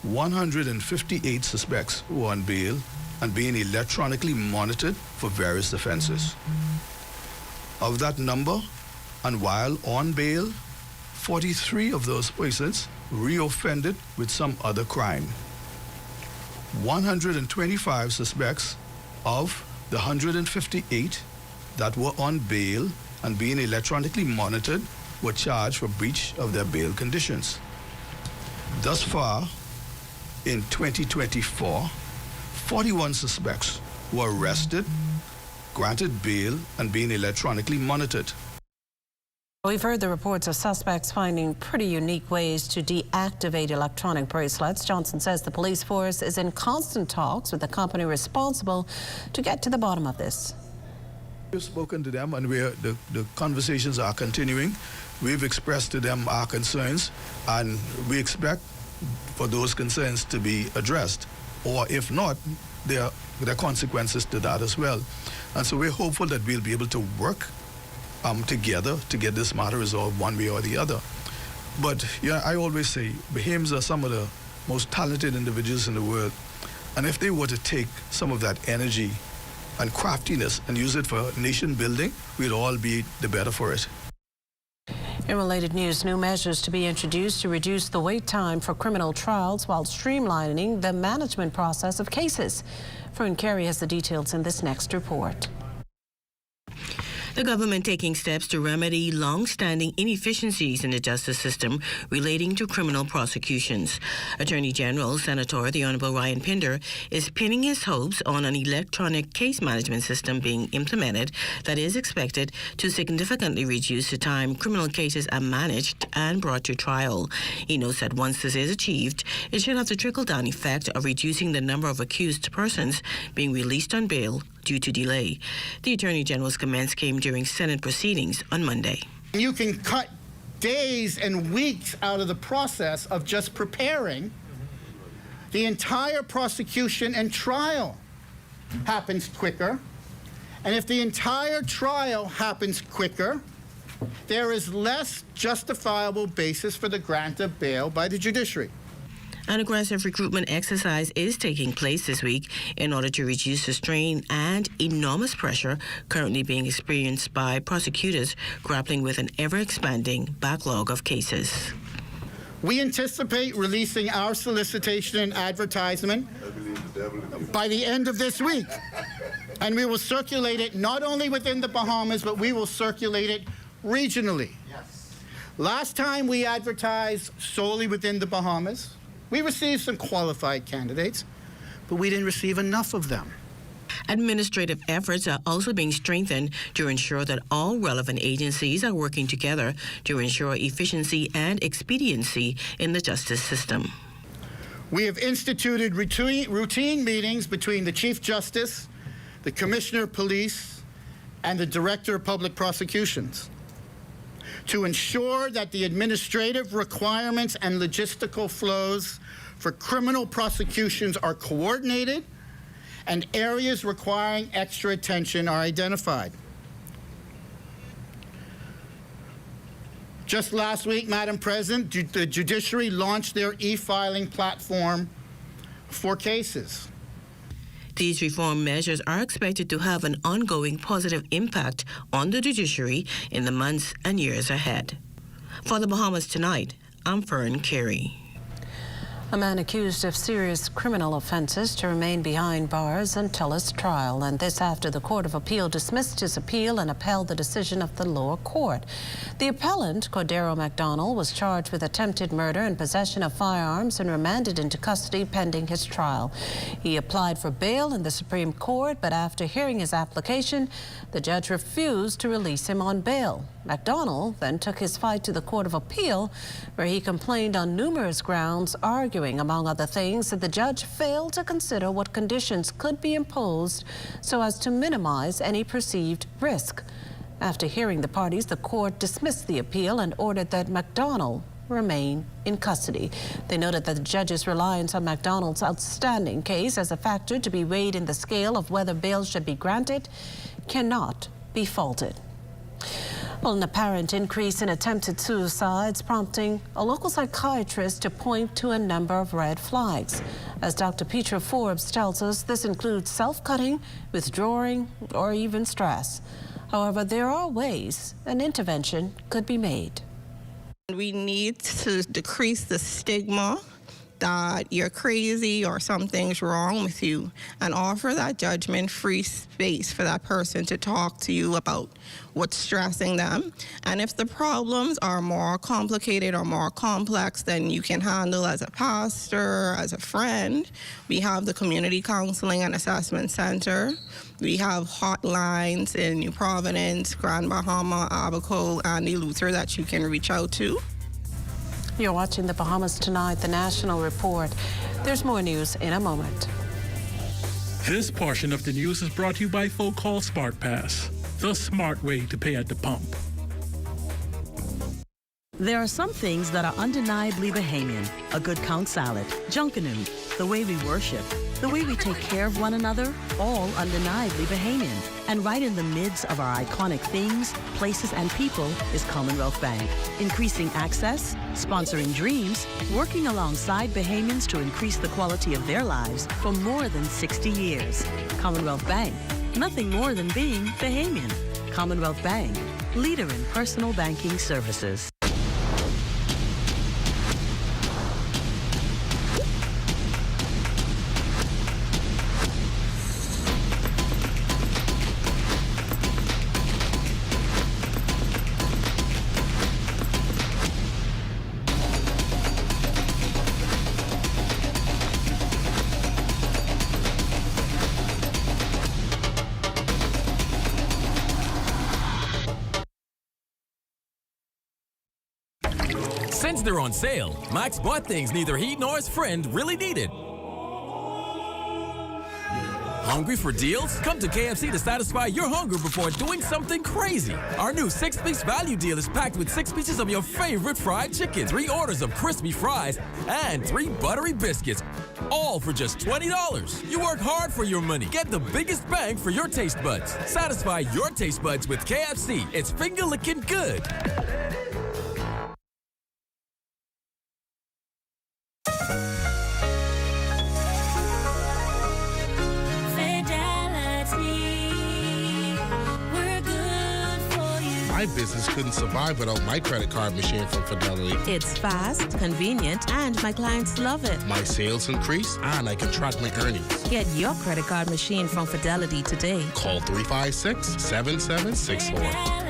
158 suspects were on bail and being electronically monitored for various offenses. Of that number, and while on bail, 43 of those persons reoffended with some other crime. 125 suspects of the 158 that were on bail and being electronically monitored were charged for breach of their bail conditions. Thus far, in 2024, 41 suspects were arrested, granted bail, and being electronically monitored. We've heard the reports of suspects finding pretty unique ways to deactivate electronic bracelets. Johnson says the police force is in constant talks with the company responsible to get to the bottom of this. We've spoken to them, and the conversations are continuing. We've expressed to them our concerns, and we expect for those concerns to be addressed, or if not, there are consequences to that as well. And so we're hopeful that we'll be able to work together to get this matter resolved one way or the other. But yeah, I always say Bahamians are some of the most talented individuals in the world, and if they were to take some of that energy and craftiness and use it for nation building, we'd all be the better for it. In related news, new measures to be introduced to reduce the wait time for criminal trials while streamlining the management process of cases. Fern Carey has the details in this next report. The government taking steps to remedy long-standing inefficiencies in the justice system relating to criminal prosecutions. Attorney General Senator the Honorable Ryan Pinder is pinning his hopes on an electronic case management system being implemented that is expected to significantly reduce the time criminal cases are managed and brought to trial. He notes that once this is achieved, it should have the trickle-down effect of reducing the number of accused persons being released on bail due to delay. The Attorney General's comments came during Senate proceedings on Monday. You can cut days and weeks out of the process of just preparing. The entire prosecution and trial happens quicker. And if the entire trial happens quicker, there is less justifiable basis for the grant of bail by the judiciary. An aggressive recruitment exercise is taking place this week in order to reduce the strain and enormous pressure currently being experienced by prosecutors grappling with an ever-expanding backlog of cases. We anticipate releasing our solicitation and advertisement by the end of this week. And we will circulate it not only within the Bahamas, but we will circulate it regionally. Yes. Last time we advertised solely within the Bahamas, we received some qualified candidates, but we didn't receive enough of them. Administrative efforts are also being strengthened to ensure that all relevant agencies are working together to ensure efficiency and expediency in the justice system. We have instituted routine meetings between the Chief Justice, the Commissioner of Police, and the Director of Public Prosecutions to ensure that the administrative requirements and logistical flows for criminal prosecutions are coordinated and areas requiring extra attention are identified. Just last week, Madam President, the judiciary launched their e-filing platform for cases. These reform measures are expected to have an ongoing positive impact on the judiciary in the months and years ahead. For the Bahamas Tonight, I'm Fern Carey. A man accused of serious criminal offenses to remain behind bars until his trial, and this after the Court of Appeal dismissed his appeal and upheld the decision of the lower court. The appellant, Cordero McDonald, was charged with attempted murder and possession of firearms and remanded into custody pending his trial. He applied for bail in the Supreme Court, but after hearing his application, the judge refused to release him on bail. McDonald then took his fight to the Court of Appeal, where he complained on numerous grounds, arguing, among other things, that the judge failed to consider what conditions could be imposed so as to minimize any perceived risk. After hearing the parties, the court dismissed the appeal and ordered that McDonald remain in custody. They noted that the judge's reliance on McDonald's outstanding case as a factor to be weighed in the scale of whether bail should be granted cannot be faulted. Well, an apparent increase in attempted suicides prompting a local psychiatrist to point to a number of red flags. As Dr. Petra Forbes tells us, this includes self-cutting, withdrawing, or even stress. However, there are ways an intervention could be made. We need to decrease the stigma that you're crazy or something's wrong with you, and offer that judgment-free space for that person to talk to you about what's stressing them. And if the problems are more complicated or more complex than you can handle as a pastor, as a friend, we have the Community Counseling and Assessment Center. We have hotlines in New Providence, Grand Bahama, Abaco, and Luther that you can reach out to. You're watching the Bahamas Tonight, the National Report. There's more news in a moment. This portion of the news is brought to you by Folk Call Smart Pass, the smart way to pay at the pump. There are some things that are undeniably Bahamian. A good count salad, junkanoo, the way we worship, the way we take care of one another, all undeniably Bahamian. And right in the midst of our iconic things, places, and people is Commonwealth Bank. Increasing access, sponsoring dreams, working alongside Bahamians to increase the quality of their lives for more than 60 years. Commonwealth Bank, nothing more than being Bahamian. Commonwealth Bank, leader in personal banking services. Since they're on sale, Max bought things neither he nor his friend really needed. Hungry for deals? Come to KFC to satisfy your hunger before doing something crazy. Our new 6-piece value deal is packed with 6 pieces of your favorite fried chicken, 3 orders of crispy fries, and 3 buttery biscuits, all for just $20. You work hard for your money. Get the biggest bang for your taste buds. Satisfy your taste buds with KFC. It's finger-licking good. My business couldn't survive without my credit card machine from Fidelity. It's fast, convenient, and my clients love it. My sales increase, and I can track my earnings. Get your credit card machine from Fidelity today. Call 356-7764.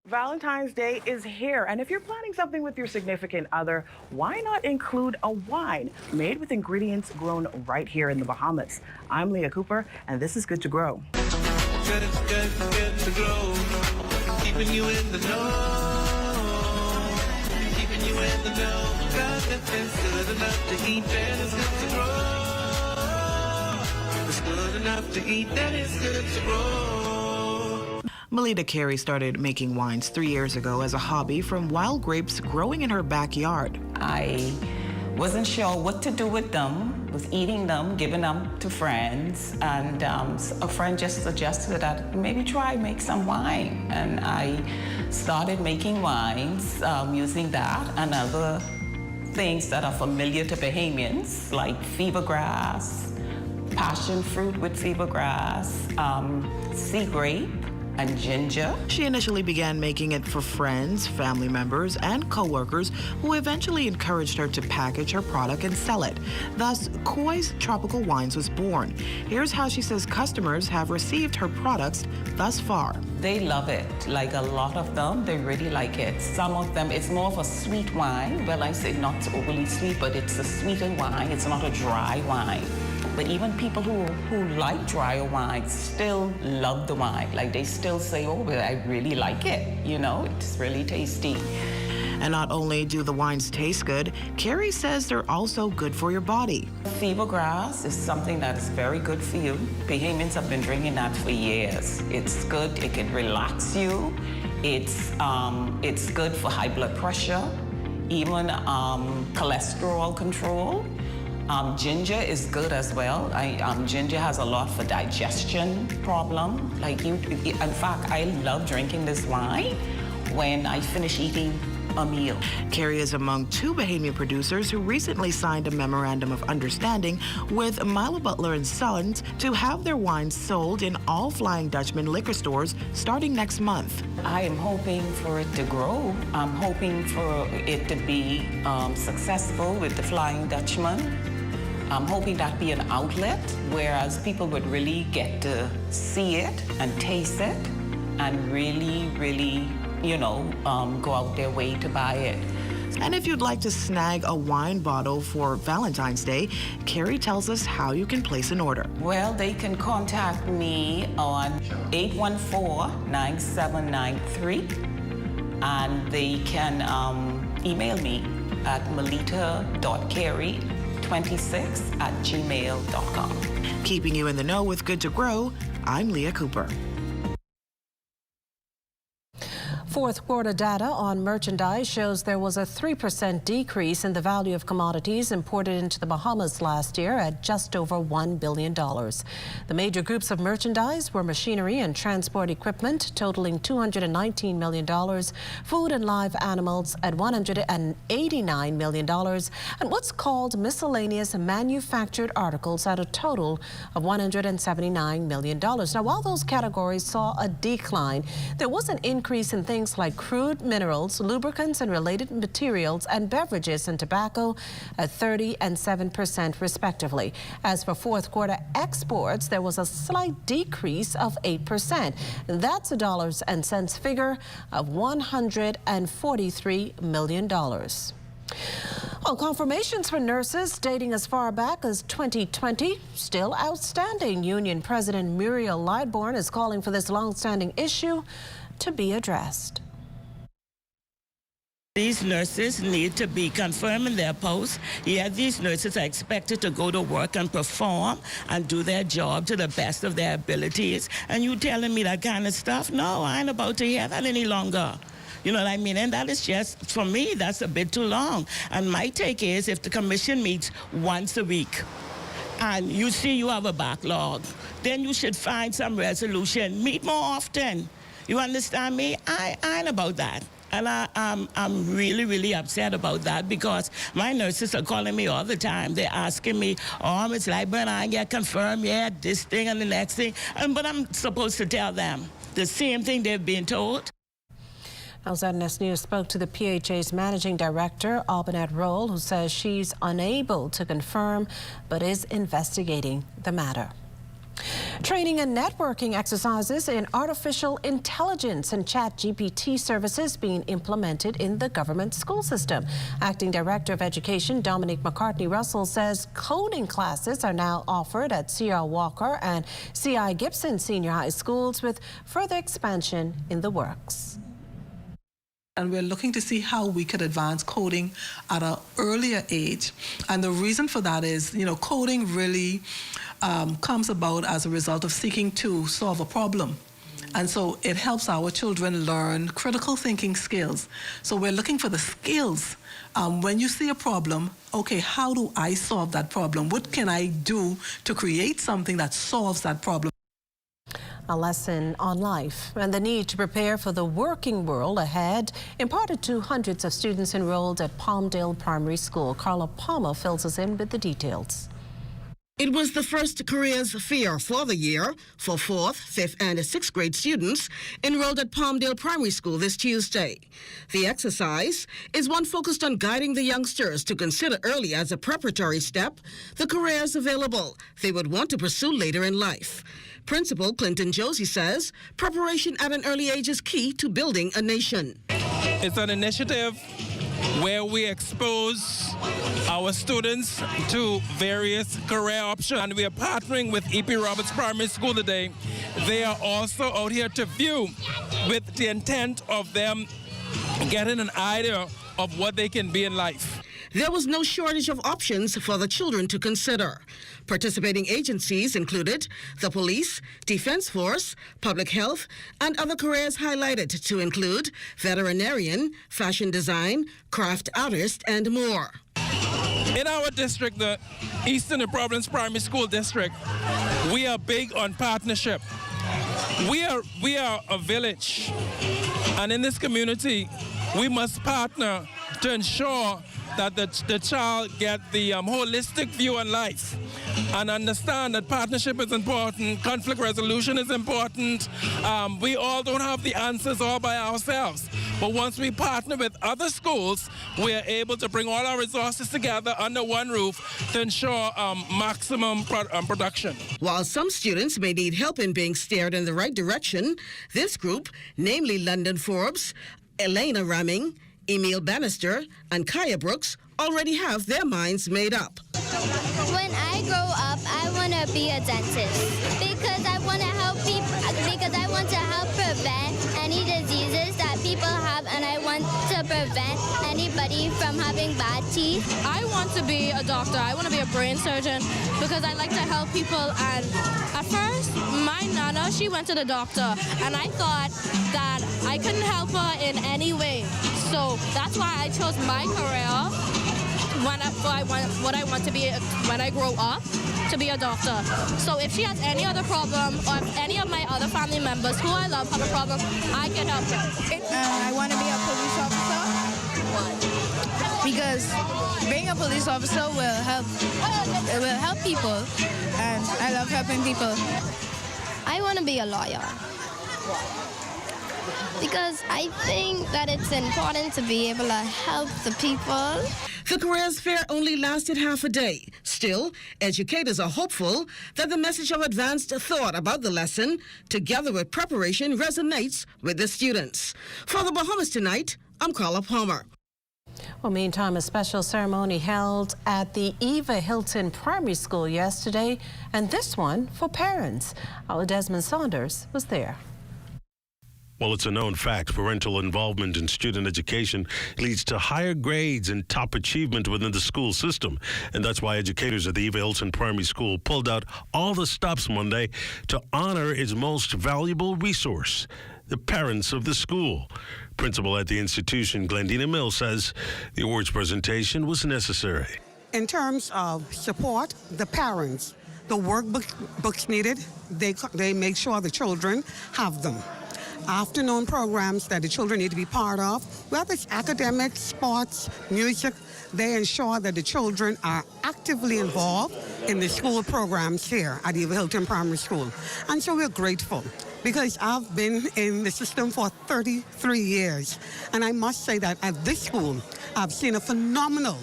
Valentine's Day is here, and if you're planning something with your significant other, why not include a wine made with ingredients grown right here in the Bahamas? I'm Leah Cooper, and this is Good to Grow. Good to grow. Keeping you in the know. Keeping you in the know. God, that's good enough to eat, then it's good to grow. It's good enough to eat, then it's good to grow. Melita Carey started making wines 3 years ago as a hobby from wild grapes growing in her backyard. I wasn't sure what to do with them, was eating them, giving them to friends, and a friend just suggested that maybe make some wine. And I started making wines using that and other things that are familiar to Bahamians, like fever grass, passion fruit with fever grass, sea grape, and ginger. She initially began making it for friends, family members, and co-workers who eventually encouraged her to package her product and sell it. Thus, Koi's Tropical Wines was born. Here's how she says customers have received her products thus far. They love it. Like a lot of them, they really like it. Some of them, it's more of a sweet wine. Well, I say not overly sweet, but it's a sweeter wine. It's not a dry wine. But even people who like drier wines still love the wine. Like they still say, oh, well, I really like it. You know, it's really tasty. And not only do the wines taste good, Carrie says they're also good for your body. Fever grass is something that's very good for you. Bahamians have been drinking that for years. It's good, it can relax you. It's good for high blood pressure, even cholesterol control. Ginger is good as well. Ginger has a lot for digestion problem. In fact, I love drinking this wine when I finish eating a meal. Carrie is among 2 Bahamian producers who recently signed a memorandum of understanding with Milo Butler & Sons to have their wines sold in all Flying Dutchman liquor stores starting next month. I am hoping for it to grow. I'm hoping for it to be successful with the Flying Dutchman. I'm hoping that be an outlet, whereas people would really get to see it and taste it and really, really, go out their way to buy it. And if you'd like to snag a wine bottle for Valentine's Day, Carrie tells us how you can place an order. Well, they can contact me on 814-9793, and they can email me at melita.carey26@gmail.com. Keeping you in the know with Good to Grow, I'm Leah Cooper. Fourth quarter data on merchandise shows there was a 3% decrease in the value of commodities imported into the Bahamas last year at just over $1 billion. The major groups of merchandise were machinery and transport equipment, totaling $219 million, food and live animals at $189 million, and what's called miscellaneous manufactured articles at a total of $179 million. Now, while those categories saw a decline, there was an increase in things like crude minerals, lubricants and related materials, and beverages and tobacco at 30% and 7% respectively. As for fourth quarter exports, there was a slight decrease of 8%. That's a dollars and cents figure of $143 million. Well, confirmations for nurses dating as far back as 2020 still outstanding. Union President Muriel Lightbourne is calling for this long-standing issue to be addressed. These nurses need to be confirmed in their posts. Yeah, these nurses are expected to go to work and perform and do their job to the best of their abilities. And you telling me that kind of stuff? No, I ain't about to hear that any longer. You know what I mean? And that is just, for me, that's a bit too long. And my take is if the commission meets once a week and you see you have a backlog, then you should find some resolution. Meet more often. You understand me? I ain't about that. And I'm really, really upset about that because my nurses are calling me all the time. They're asking me, oh, Ms. Lightbourne, I get confirmed, yeah, this thing and the next thing. But I'm supposed to tell them the same thing they've been told. Now, ZNS News spoke to the PHA's managing director, Albinette Roll, who says she's unable to confirm but is investigating the matter. Training and networking exercises in artificial intelligence and ChatGPT services being implemented in the government school system. Acting Director of Education Dominic McCartney-Russell says coding classes are now offered at C.R. Walker and C.I. Gibson Senior High Schools, with further expansion in the works. And we're looking to see how we could advance coding at an earlier age. And the reason for that is, coding really comes about as a result of seeking to solve a problem. And so it helps our children learn critical thinking skills. So we're looking for the skills. When you see a problem, okay, how do I solve that problem? What can I do to create something that solves that problem? A lesson on life and the need to prepare for the working world ahead, imparted to hundreds of students enrolled at Palmdale Primary School. Carla Palmer fills us in with the details. It was the first careers fair for the year for 4th, 5th, and 6th grade students enrolled at Palmdale Primary School this Tuesday. The exercise is one focused on guiding the youngsters to consider early as a preparatory step the careers available they would want to pursue later in life. Principal Clinton Josie says preparation at an early age is key to building a nation. It's an initiative where we expose our students to various career options, and we are partnering with E.P. Roberts Primary School today. They are also out here to view with the intent of them getting an idea of what they can be in life. There was no shortage of options for the children to consider. Participating agencies included the police, defense force, public health, and other careers highlighted to include veterinarian, fashion design, craft artist, and more. In our district, the Eastern and Providence Primary School District, we are big on partnership. We are a village, and in this community, we must partner to ensure that the child get the holistic view on life and understand that partnership is important, conflict resolution is important. We all don't have the answers all by ourselves. But once we partner with other schools, we are able to bring all our resources together under one roof to ensure maximum production. While some students may need help in being steered in the right direction, this group, namely London Forbes, Elena Ramming, Emil Bannister, and Kaya Brooks, already have their minds made up. When I grow up, I want to be a dentist because I want to help people, because I want to help prevent any diseases that people have, and I want to prevent anybody from having bad teeth. I want to be a doctor. I want to be a brain surgeon because I like to help people. And at first, my nana, she went to the doctor, and I thought that I couldn't help her in any way. So that's why I chose my career. What I want to be when I grow up, to be a doctor. So if she has any other problem, or if any of my other family members who I love have a problem, I can help them. I want to be a police officer because being a police officer will help people, and I love helping people. I want to be a lawyer because I think that it's important to be able to help the people. The careers fair only lasted half a day. Still, educators are hopeful that the message of advanced thought about the lesson, together with preparation, resonates with the students. For the Bahamas Tonight, I'm Carla Palmer. Well, meantime, a special ceremony held at the Eva Hilton Primary School yesterday, and this one for parents. Our Desmond Saunders was there. Well, it's a known fact. Parental involvement in student education leads to higher grades and top achievement within the school system. And that's why educators at the Eva Hilton Primary School pulled out all the stops Monday to honor its most valuable resource, the parents of the school. Principal at the institution, Glendina Mills, says the awards presentation was necessary. In terms of support, the parents, the workbooks needed, they make sure the children have them. Afternoon programs that the children need to be part of, whether it's academic, sports, music, they ensure that the children are actively involved in the school programs here at Eva Hilton Primary School. And so we're grateful because I've been in the system for 33 years. And I must say that at this school, I've seen a phenomenal,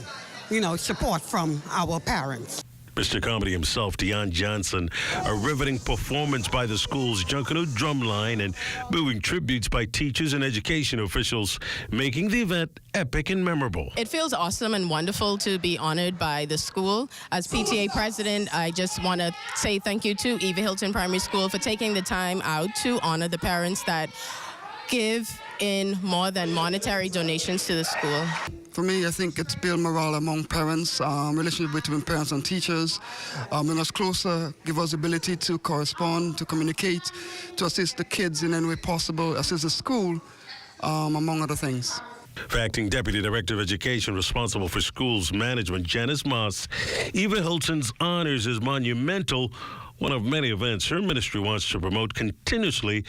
support from our parents. Mr. Comedy himself, Deion Johnson, a riveting performance by the school's Junkanoo drumline and moving tributes by teachers and education officials, making the event epic and memorable. It feels awesome and wonderful to be honored by the school. As PTA president, I just want to say thank you to Eva Hilton Primary School for taking the time out to honor the parents that give in more than monetary donations to the school. For me, I think it's build morale among parents, relationship between parents and teachers, bring us closer, give us the ability to correspond, to communicate, to assist the kids in any way possible, assist the school, among other things. For Acting Deputy Director of Education responsible for schools management, Janice Moss, Eva Hilton's honors is monumental, one of many events her ministry wants to promote continuously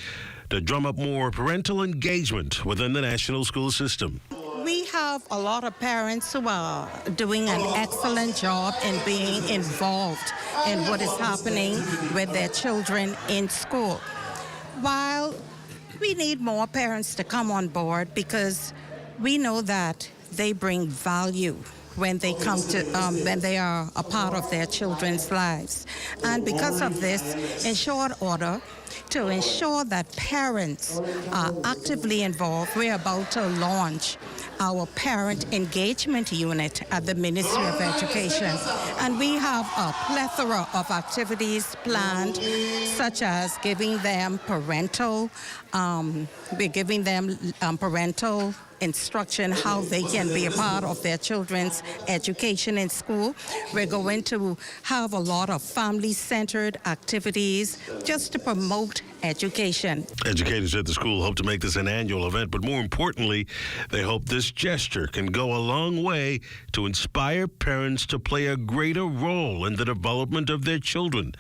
to drum up more parental engagement within the national school system. We have a lot of parents who are doing an excellent job in being involved in what is happening with their children in school. While we need more parents to come on board because we know that they bring value when they come to, when they are a part of their children's lives. And because of this, in short order, to ensure that parents are actively involved, we're about to launch our parent engagement unit at the Ministry of Education. And we have a plethora of activities planned, such as giving them parental, we're giving them parental instruction, how they can be a part of their children's education in school. We're going to have a lot of family-centered activities just to promote education. Educators at the school hope to make this an annual event, but more importantly, they hope this gesture can go a long way to inspire parents to play a greater role in the development of their children.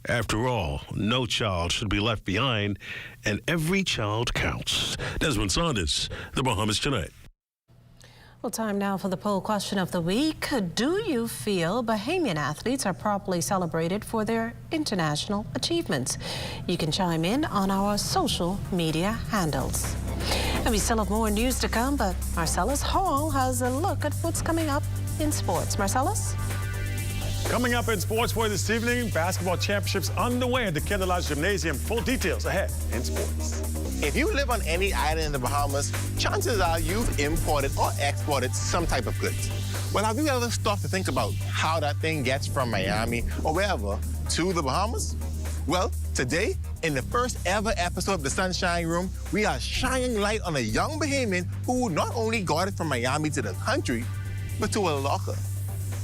After all, no child should be left behind, and every child counts. Desmond Saunders, The Bahamas Tonight. Well, time now for the poll question of the week. Do you feel Bahamian athletes are properly celebrated for their international achievements? You can chime in on our social media handles. And we still have more news to come, but Marcellus Hall has a look at what's coming up in sports. Marcellus? Coming up in sports for this evening, basketball championships underway at the Candlelight Gymnasium. Full details ahead in sports. If you live on any island in the Bahamas, chances are you've imported or exported some type of goods. Well, have you ever stopped to think about how that thing gets from Miami or wherever to the Bahamas? Well, today, in the first ever episode of The Sunshine Room, we are shining light on a young Bahamian who not only got it from Miami to the country, but to a locker.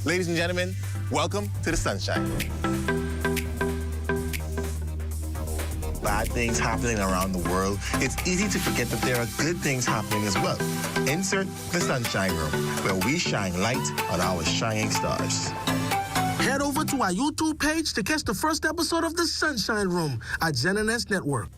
Ladies and gentlemen, welcome to The Sunshine Room. Bad things happening around the world, it's easy to forget that there are good things happening as well. Insert The Sunshine Room, where we shine light on our shining stars. Head over to our YouTube page to catch the first episode of The Sunshine Room at GenNS Network.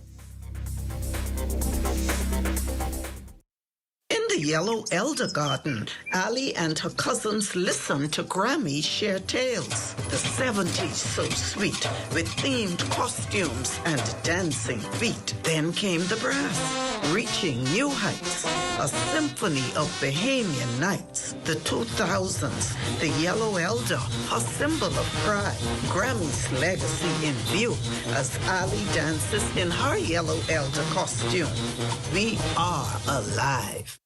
In the Yellow Elder Garden, Allie and her cousins listened to Grammy share tales. The 70s so sweet, with themed costumes and dancing feet. Then came the brass, reaching new heights. A symphony of Bahamian nights. The 2000s, the Yellow Elder, a symbol of pride. Grammy's legacy in view as Allie dances in her Yellow Elder costume. We are alive.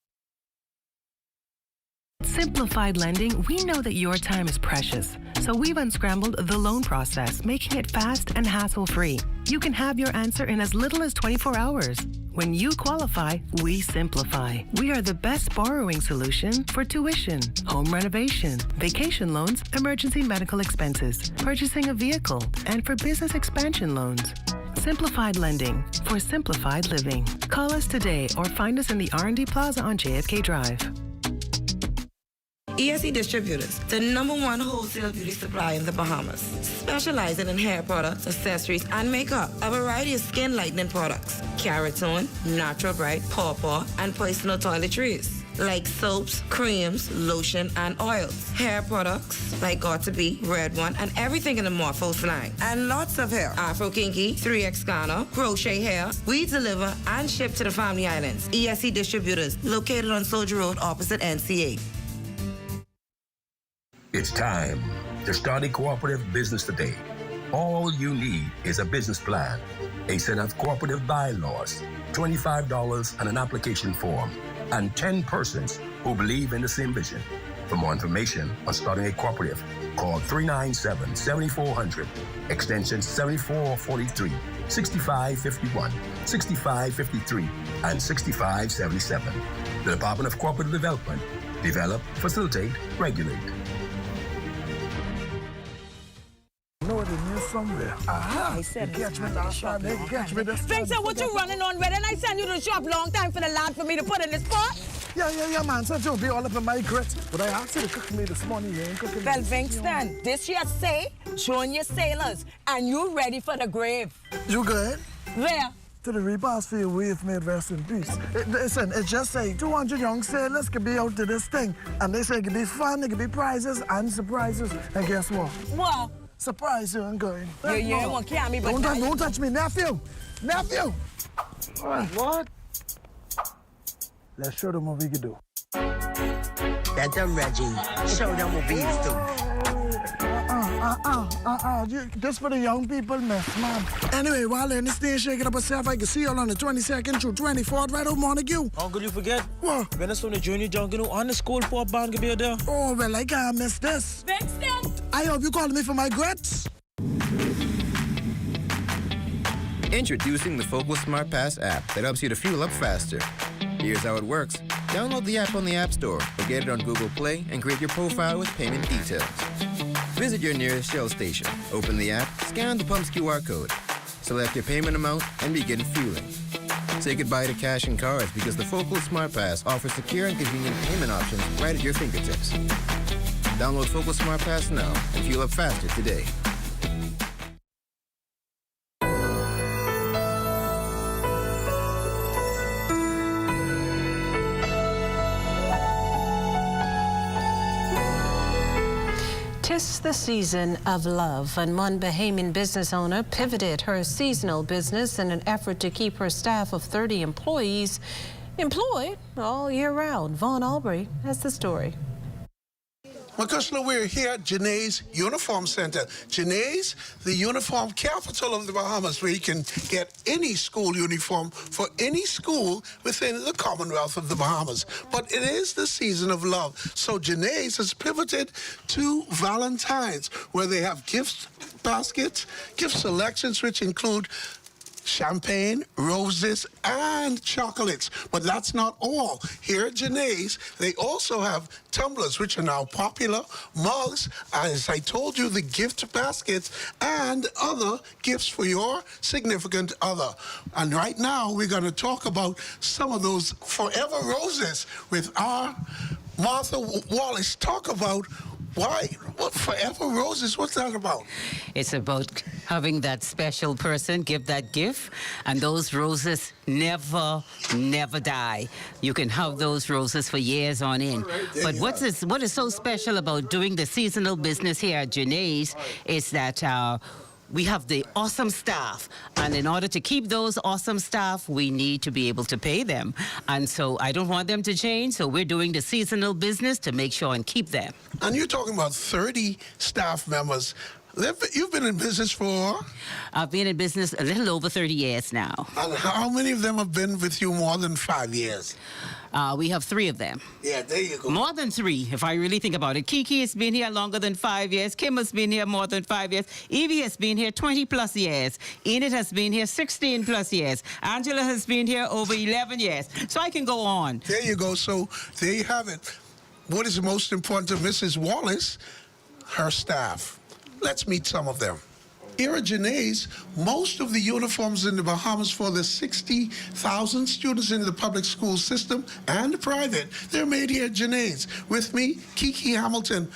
Simplified Lending, we know that your time is precious, so we've unscrambled the loan process, making it fast and hassle-free. You can have your answer in as little as 24 hours. When you qualify, we simplify. We are the best borrowing solution for tuition, home renovation, vacation loans, emergency medical expenses, purchasing a vehicle, and for business expansion loans. Simplified Lending for simplified living. Call us today or find us in the R&D Plaza on JFK Drive. ESE Distributors, the #1 wholesale beauty supplier in the Bahamas, specializing in hair products, accessories, and makeup. A variety of skin lightening products, Keratin, Natural Bright, Pawpaw, and personal toiletries, like soaps, creams, lotion, and oils. Hair products like Got2b, Red One, and everything in the Morphos line. And lots of hair. Afro Kinky, 3X Ghana, crochet hair. We deliver and ship to the Family Islands. ESE Distributors, located on Soldier Road opposite NCA. It's time to start a cooperative business today. All you need is a business plan, a set of cooperative bylaws, $25 and an application form, and 10 persons who believe in the same vision. For more information on starting a cooperative, call 397-7400, extension 7443, 6551, 6553, and 6577. The Department of Cooperative Development. Develop, facilitate, regulate. Know the news somewhere. Aha! I said you catch me last time. They catch me this time. Vincent, what you running on red? And I send you to the shop long time for the lad for me to put in the spot. Yeah, man. So you'll be all up in my grits. But I asked you to cook me this morning. You ain't cooking Well, me. Vincent, this year say, junior sailors, and you ready for the grave. You good? Where? To the repast for your wave made rest in peace. Listen, it just say 200 young sailors could be out to this thing. And they say it could be fun, it could be prizes and surprises. And guess what? What? Surprise you and going. You won't carry me, but don't touch me, nephew. Nephew. What? Let's show them what we can do. Let them, Reggie. Show them what we do. Just for the young people, man. Anyway, while in the stage shaking up herself, I can see you on the 22nd through 24th right over Montague. Uncle, you forget? What? When it's from the junior jungle on the school pop band could be there. Oh, well, I can't miss this. Vincent! I hope you called me for my grits. Introducing the Focal Smart Pass app that helps you to fuel up faster. Here's how it works. Download the app on the App Store or get it on Google Play and create your profile with payment details. Visit your nearest Shell station. Open the app, scan the pump's QR code. Select your payment amount and begin fueling. Say goodbye to cash and cards because the Focal Smart Pass offers secure and convenient payment options right at your fingertips. Download Focal Smart Pass now and fuel up faster today. Tis the season of love, and one Bahamian business owner pivoted her seasonal business in an effort to keep her staff of 30 employees employed all year round. Vaughn Albury has the story. Makushla, we're here at Janae's Uniform Center. Janae's, the uniform capital of the Bahamas, where you can get any school uniform for any school within the Commonwealth of the Bahamas. But it is the season of love. So Janae's has pivoted to Valentine's, where they have gift baskets, gift selections, which include champagne, roses, and chocolates. But that's not all. Here at Janae's, they also have tumblers, which are now popular, mugs, as I told you, the gift baskets, and other gifts for your significant other. And right now, we're going to talk about some of those forever roses with our Martha Wallace. Talk about what forever roses, what's that about? It's about having that special person give that gift, and those roses never die. You can have those roses for years on end. But what is so special about doing the seasonal business here at Janae's is that we have the awesome staff, and in order to keep those awesome staff, we need to be able to pay them. And so I don't want them to change, so we're doing the seasonal business to make sure and keep them. And you're talking about 30 staff members. You've been in business for? I've been in business a little over 30 years now. And how many of them have been with you more than 5 years? We have 3 of them. Yeah, there you go. More than 3, if I really think about it. Kiki has been here longer than 5 years. Kim has been here more than 5 years. Evie has been here 20 plus years. Enid has been here 16 plus years. Angela has been here over 11 years. So I can go on. There you go. So there you have it. What is most important to Mrs. Wallace? Her staff. Let's meet some of them. Here at Janae's, most of the uniforms in the Bahamas for the 60,000 students in the public school system and private, they're made here at Janae's. With me, Kiki Hamilton.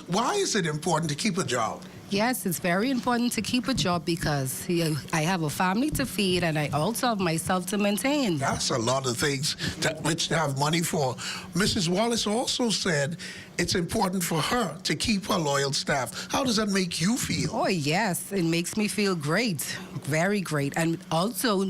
Why is it important to keep a job? Yes, it's very important to keep a job because I have a family to feed and I also have myself to maintain. That's a lot of things which to have money for. Mrs. Wallace also said it's important for her to keep her loyal staff. How does that make you feel? Oh, yes, it makes me feel great, very great. And also,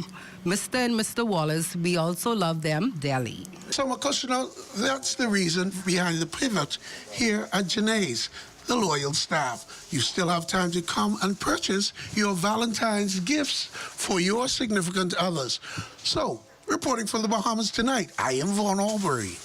Mr. and Mr. Wallace, we also love them dearly. So, Makushna, that's the reason behind the pivot here at Janae's. The loyal staff. You still have time to come and purchase your Valentine's gifts for your significant others. So, reporting from the Bahamas tonight, I am Vaughn Albury.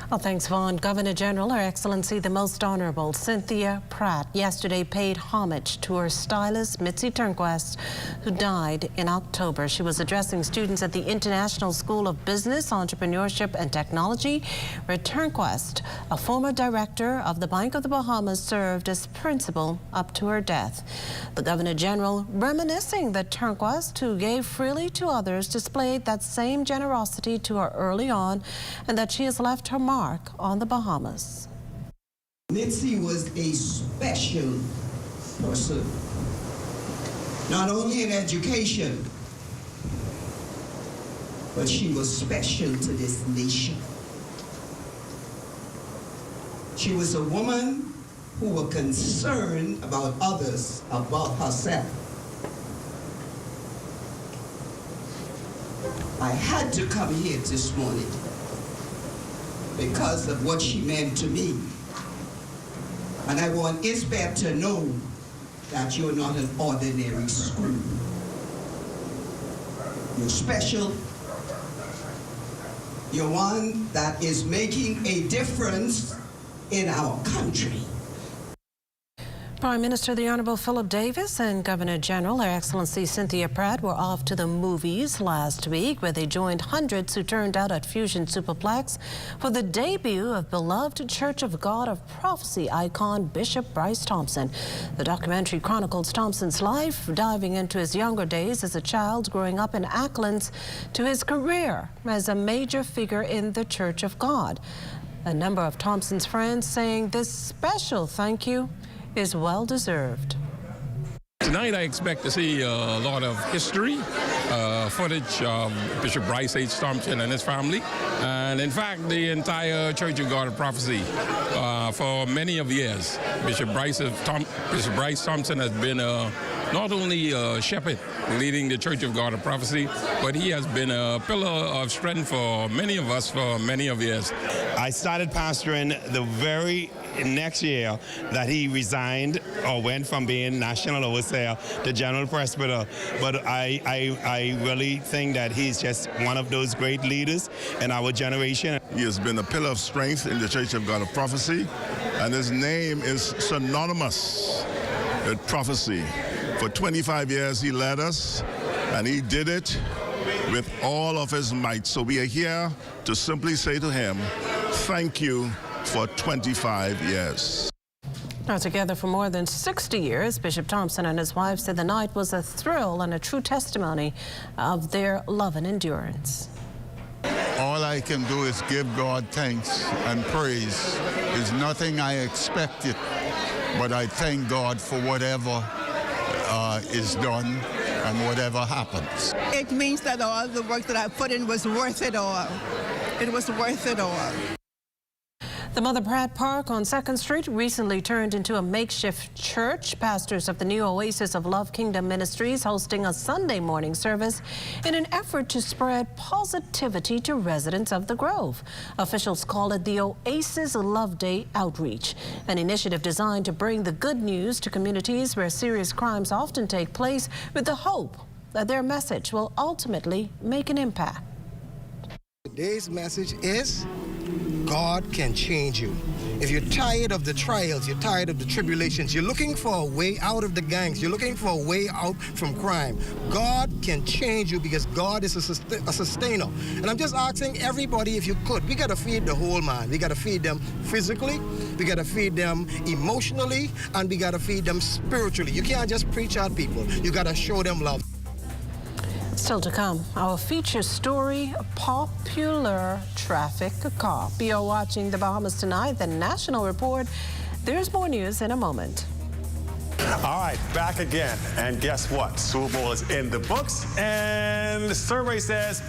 Well, thanks, Vaughn. Governor General, Her Excellency the Most Honorable Cynthia Pratt, yesterday paid homage to her stylist, Mitzi Turnquest, who died in October. She was addressing students at the International School of Business, Entrepreneurship and Technology, where Turnquest, a former director of the Bank of the Bahamas, served as principal up to her death. The Governor General, reminiscing that Turnquest, who gave freely to others, displayed that same generosity to her early on, and that she has left her mark on the Bahamas. Mitzi was a special person, not only in education, but she was special to this nation. She was a woman who was concerned about others above herself. I had to come here this morning because of what she meant to me. And I want Isbeth to know that you're not an ordinary screw. You're special. You're one that is making a difference in our country. Prime Minister the Honourable Philip Davis and Governor General Her Excellency Cynthia Pratt were off to the movies last week, where they joined hundreds who turned out at Fusion Superplex for the debut of beloved Church of God of Prophecy icon Bishop Bryce Thompson. The documentary chronicles Thompson's life, diving into his younger days as a child growing up in Acklands to his career as a major figure in the Church of God. A number of Thompson's friends saying this special thank you is well-deserved. Tonight I expect to see a lot of history, footage of Bishop Bryce H. Thompson and his family, and in fact the entire Church of God of Prophecy for many of years. Bishop Bryce Thompson has been not only a shepherd leading the Church of God of Prophecy, but he has been a pillar of strength for many of us for many of years. I started pastoring the very next year that he resigned or went from being national overseer to general presbyter. But I really think that he's just one of those great leaders in our generation. He has been a pillar of strength in the Church of God of Prophecy, and his name is synonymous with prophecy. For 25 years he led us, and he did it with all of his might. So we are here to simply say to him, thank you for 25 years. Now, together for more than 60 years, Bishop Thompson and his wife said the night was a thrill and a true testimony of their love and endurance. All I can do is give God thanks and praise. It's nothing I expected, but I thank God for whatever is done and whatever happens. It means that all the work that I put in was worth it all. It was worth it all. The Mother Pratt Park on 2nd Street recently turned into a makeshift church. Pastors of the new Oasis of Love Kingdom Ministries hosting a Sunday morning service in an effort to spread positivity to residents of the Grove. Officials call it the Oasis Love Day Outreach, an initiative designed to bring the good news to communities where serious crimes often take place, with the hope that their message will ultimately make an impact. Today's message is God can change you. If you're tired of the trials, you're tired of the tribulations, you're looking for a way out of the gangs, you're looking for a way out from crime, God can change you, because God is a sustainer. And I'm just asking everybody, if you could, we got to feed the whole man. We got to feed them physically, we got to feed them emotionally, and we got to feed them spiritually. You can't just preach at people. You got to show them love. Still to come, our feature story, popular traffic cop. You're watching The Bahamas Tonight, the National Report. There's more news in a moment. All right, back again. And guess what? Super Bowl is in the books, and the survey says,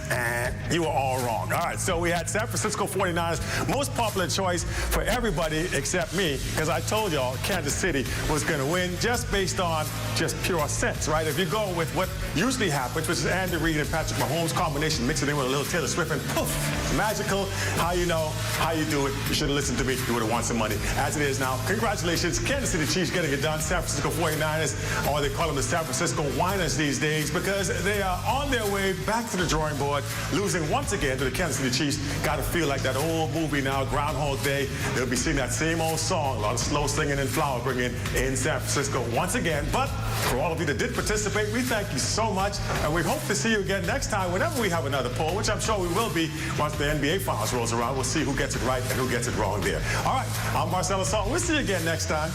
you were all wrong. All right, so we had San Francisco 49ers, most popular choice for everybody except me, because I told y'all Kansas City was going to win just based on just pure sense, right? If you go with what usually happens, which is Andy Reid and Patrick Mahomes combination, mix it in with a little Taylor Swift, and poof, magical. How you know, how you do it. You should have listened to me. You would have won some money. As it is now, congratulations, Kansas City Chiefs getting it done. San Francisco 49ers, or they call them the San Francisco Whiners these days, because they are on their way back to the drawing board, losing once again to the Kansas City Chiefs. Got to feel like that old movie now, Groundhog Day. They'll be singing that same old song, a lot of slow singing and flower bringing in San Francisco once again. But for all of you that did participate, we thank you so much, and we hope to see you again next time whenever we have another poll, which I'm sure we will be once the NBA Finals rolls around. We'll see who gets it right and who gets it wrong there. All right, I'm Marcelo Salt. We'll see you again next time.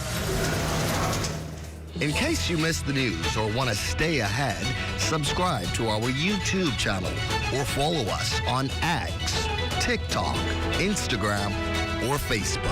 In case you missed the news or want to stay ahead, subscribe to our YouTube channel or follow us on X, TikTok, Instagram, or Facebook.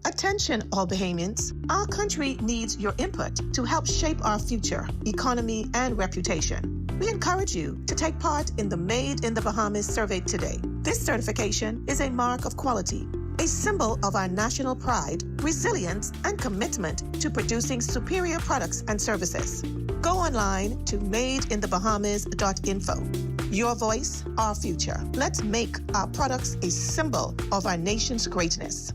Attention, all Bahamians. Our country needs your input to help shape our future, economy, and reputation. We encourage you to take part in the Made in the Bahamas survey today. This certification is a mark of quality, a symbol of our national pride, resilience, and commitment to producing superior products and services. Go online to madeinthebahamas.info. Your voice, our future. Let's make our products a symbol of our nation's greatness.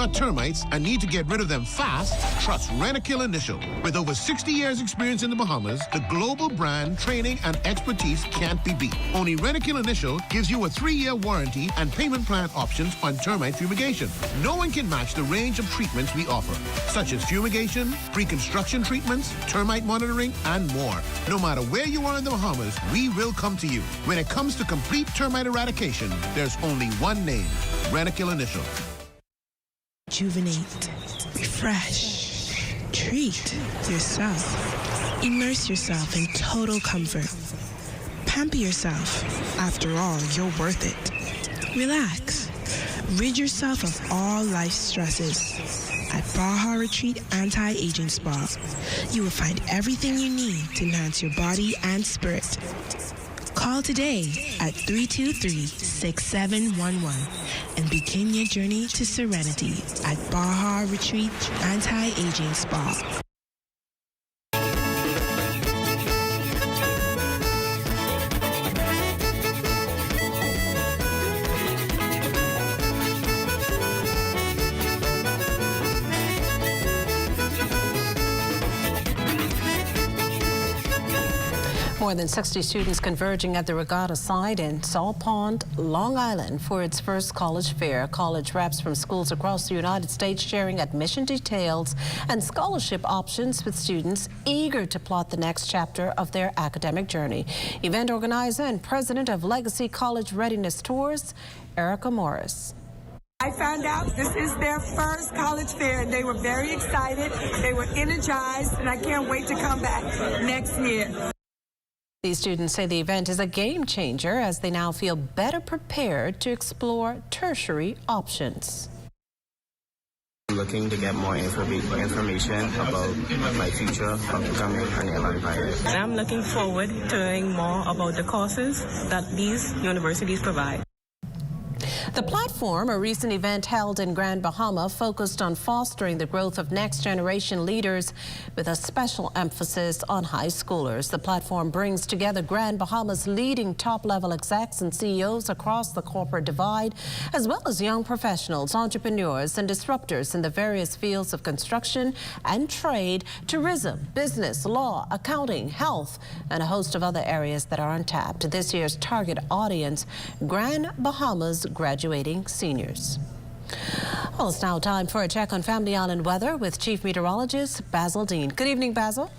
got termites and need to get rid of them fast, trust Rent-A-Kill Initial. With over 60 years experience in the Bahamas, the global brand, training, and expertise can't be beat. Only Rent-A-Kill Initial gives you a 3-year warranty and payment plan options on termite fumigation. No one can match the range of treatments we offer, such as fumigation, pre-construction treatments, termite monitoring, and more. No matter where you are in the Bahamas, we will come to you. When it comes to complete termite eradication, there's only one name, Rent-A-Kill Initial. Rejuvenate, refresh, treat yourself. Immerse yourself in total comfort. Pamper yourself. After all, you're worth it. Relax. Rid yourself of all life stresses. At Baja Retreat Anti-Aging Spa, you will find everything you need to enhance your body and spirit. Call today at 323-6711 and begin your journey to serenity at Baja Retreat Anti-Aging Spa. More than 60 students converging at the regatta site in Saw Pond, Long Island for its first college fair. College reps from schools across the United States sharing admission details and scholarship options with students eager to plot the next chapter of their academic journey. Event organizer and president of Legacy College Readiness Tours, Erica Morris. I found out this is their first college fair, and they were very excited. They were energized, and I can't wait to come back next year. These students say the event is a game changer as they now feel better prepared to explore tertiary options. I'm looking to get more information about my future of becoming an airline pilot. I'm looking forward to learning more about the courses that these universities provide. The Platform, a recent event held in Grand Bahama, focused on fostering the growth of next-generation leaders with a special emphasis on high schoolers. The Platform brings together Grand Bahama's leading top-level execs and CEOs across the corporate divide, as well as young professionals, entrepreneurs, and disruptors in the various fields of construction and trade, tourism, business, law, accounting, health, and a host of other areas that are untapped. This year's target audience, Grand Bahama's graduating seniors. Well, it's now time for a check on Family Island weather with Chief Meteorologist Basil Dean. Good evening, Basil.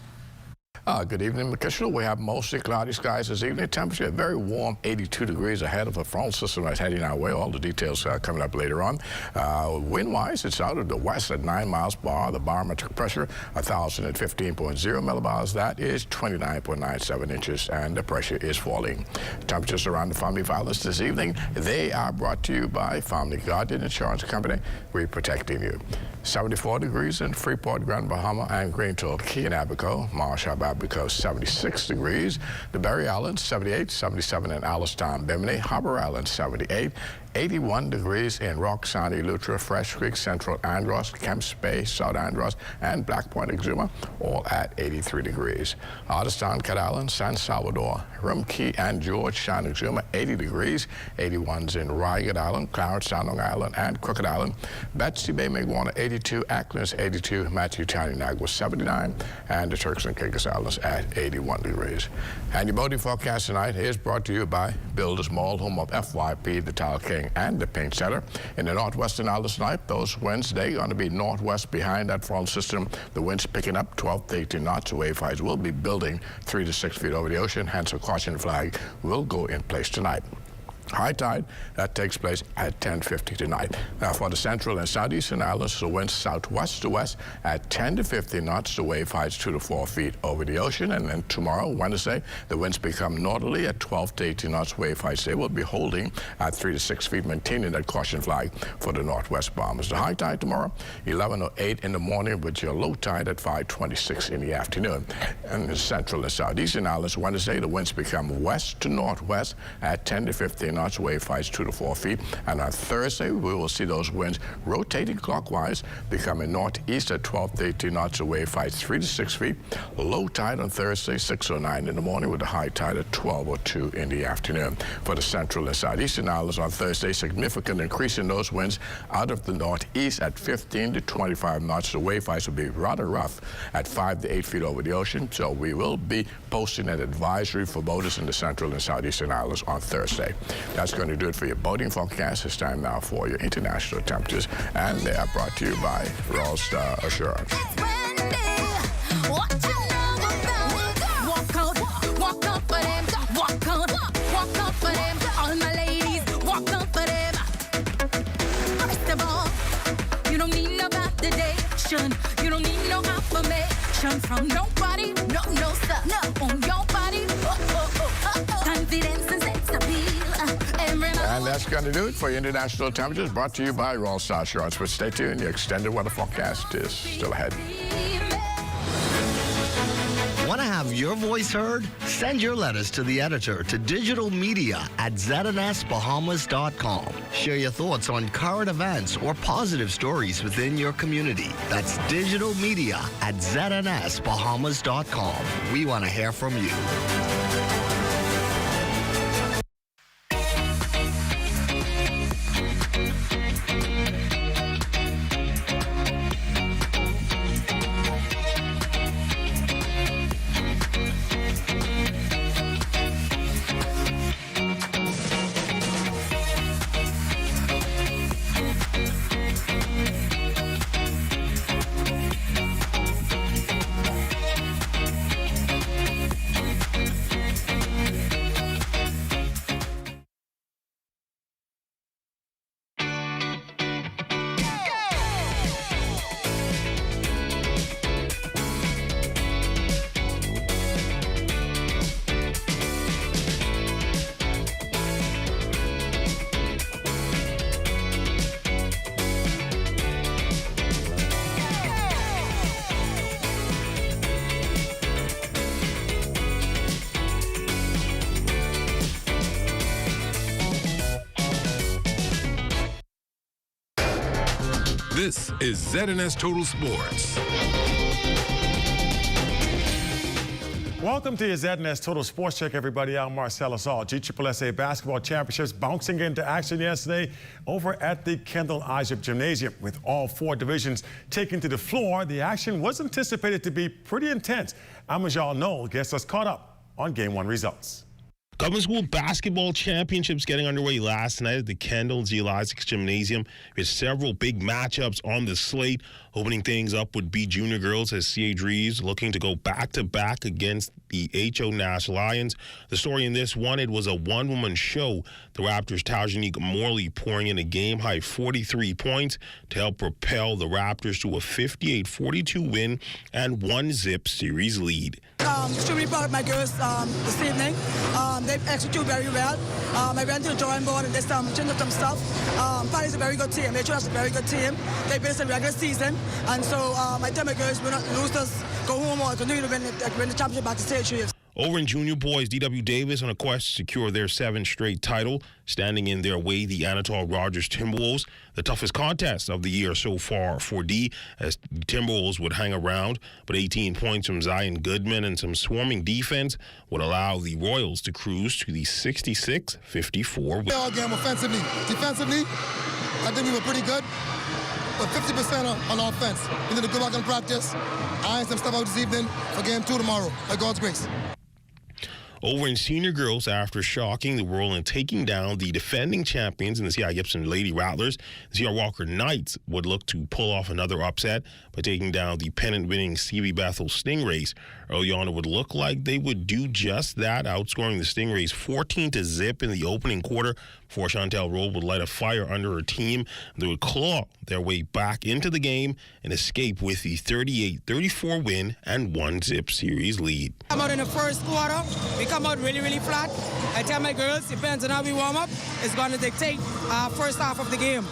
Good evening, McKishla. We have mostly cloudy skies this evening. Temperature very warm, 82 degrees ahead of a frontal system that's heading our way. All the details coming up later on. Wind-wise, it's out of the west at 9 miles per hour. The barometric pressure, 1,015.0 millibars. That is 29.97 inches, and the pressure is falling. Temperatures around the Family Islands this evening, they are brought to you by Family Guardian Insurance Company. We're protecting you. 74 degrees in Freeport, Grand Bahama, and Greenville, Key and Abaco, Marshall, Abaco, 76 degrees. The Berry Islands, 78, 77 in Alistown, Bimini, Harbor Island, 78. 81 degrees in Rock Sandy, Lutra, Fresh Creek, Central Andros, Kemps Bay, South Andros, and Black Point, Exuma, all at 83 degrees. Alistown, Cat Island, San Salvador, Rum Key, and Georgetown, Exuma, 80 degrees. 81s in Ryegate Island, Clarence, Long Island, and Crooked Island. Betsy Bay, Migwana, 82, Acklands, 82, Matthew Town, Nagua, 79, and the Turks and Caicos Islands at 81 degrees. And your boating forecast tonight is brought to you by Builders Mall, home of FYP, the Tile King, and the Paint Center. In the northwestern islands tonight, those winds, they're going to be northwest behind that frontal system. The winds picking up 12 to 18 knots. Wave heights will be building 3 to 6 feet over the ocean, hence a caution flag will go in place tonight. High tide, that takes place at 10:50 tonight. Now for the central and southeastern islands, the winds southwest to west at 10 to 15 knots. The wave heights 2 to 4 feet over the ocean. And then tomorrow, Wednesday, the winds become northerly at 12 to 18 knots. Wave heights, they will be holding at 3 to 6 feet, maintaining that caution flag for the northwest bombers. The high tide tomorrow, 11:08 in the morning, with your low tide at 5:26 in the afternoon. And the central and southeastern islands, Wednesday, the winds become west to northwest at 10 to 15 knots. knots, wave fights 2 to 4 feet. And on Thursday, we will see those winds rotating clockwise, becoming northeast at 12 to 18 knots, a wave fights 3 to 6 feet. Low tide on Thursday, 6:09 in the morning, with a high tide at 12:02 in the afternoon. For the central and southeastern islands on Thursday, significant increase in those winds out of the northeast at 15 to 25 knots. The wave heights will be rather rough at 5 to 8 feet over the ocean. So we will be posting an advisory for boaters in the central and southeastern islands on Thursday. That's going to do it for your boating forecast. It's time now for your international temperatures, and they are brought to you by Royal Assurance. You don't need no affirmation from nobody. No, sir. No, on your body. Confidence and sex appeal. And that's going to do it for your international temperatures, brought to you by Royal Assurance. But stay tuned. Your extended weather forecast is still ahead. Want to have your voice heard? Send your letters to the editor to digitalmedia@znsbahamas.com. Share your thoughts on current events or positive stories within your community. That's digitalmedia@znsbahamas.com. We want to hear from you. This is ZNS Total Sports. Welcome to your ZNS Total Sports Check, everybody. I'm Marcel Assault. GSSA Basketball Championships bouncing into action yesterday over at the Kendall Isaac Gymnasium. With all 4 divisions taken to the floor, the action was anticipated to be pretty intense. Amajal Noel gets us caught up on Game 1 results. Government School Basketball Championships getting underway last night at the Kendall Isaac Gymnasium. With several big matchups on the slate. Opening things up would be junior girls as C.H. Reeves looking to go back-to-back against the H.O. Nash Lions. The story in this one, it was a one-woman show. The Raptors' Tajanique Morley pouring in a game-high 43 points to help propel the Raptors to a 58-42 win and 1-zip series lead. Extremely proud of my girls this evening. They executed very well. I went to the drawing board and they changed up some stuff. Paris is a very good team. They chose a very good team. They beat us in regular season. And so I tell my girls, we're not losers, go home or continue to win the championship back to stage Reeves. Over in junior boys, D.W. Davis on a quest to secure their 7th straight title. Standing in their way, the Anatol Rogers Timberwolves, the toughest contest of the year so far for D, as Timberwolves would hang around. But 18 points from Zion Goodman and some swarming defense would allow the Royals to cruise to the 66-54 win. All game offensively. Defensively, I think we were pretty good. But 50% on offense. We need to go back and practice. Iron some stuff out this evening for game 2 tomorrow, by God's grace. Over in senior girls, after shocking the world and taking down the defending champions in the C.I. Gibson Lady Rattlers, the C.R. Walker Knights would look to pull off another upset by taking down the pennant-winning C.B. Bethel Stingrays. Early on, it would look like they would do just that, outscoring the Stingrays 14-0 in the opening quarter before Chantel Rowe would light a fire under her team. They would claw their way back into the game and escape with the 38-34 win and 1-zip series lead. Come out in the first quarter, we come out really, really flat. I tell my girls, depends on how we warm up, it's going to dictate first half of the game.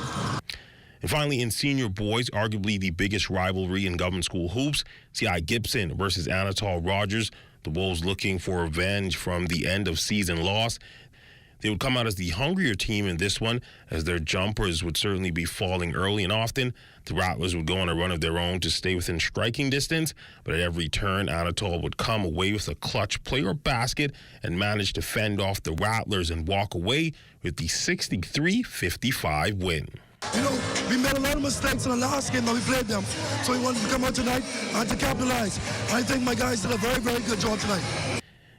And finally, in senior boys, arguably the biggest rivalry in government school hoops, C.I. Gibson versus Anatol Rogers. The Wolves looking for revenge from the end-of-season loss. They would come out as the hungrier team in this one, as their jumpers would certainly be falling early and often. The Rattlers would go on a run of their own to stay within striking distance, but at every turn, Anatol would come away with a clutch play or basket and manage to fend off the Rattlers and walk away with the 63-55 win. You know, we made a lot of mistakes in the last game, but we played them. So we wanted to come out tonight and to capitalize. I think my guys did a very, very good job tonight.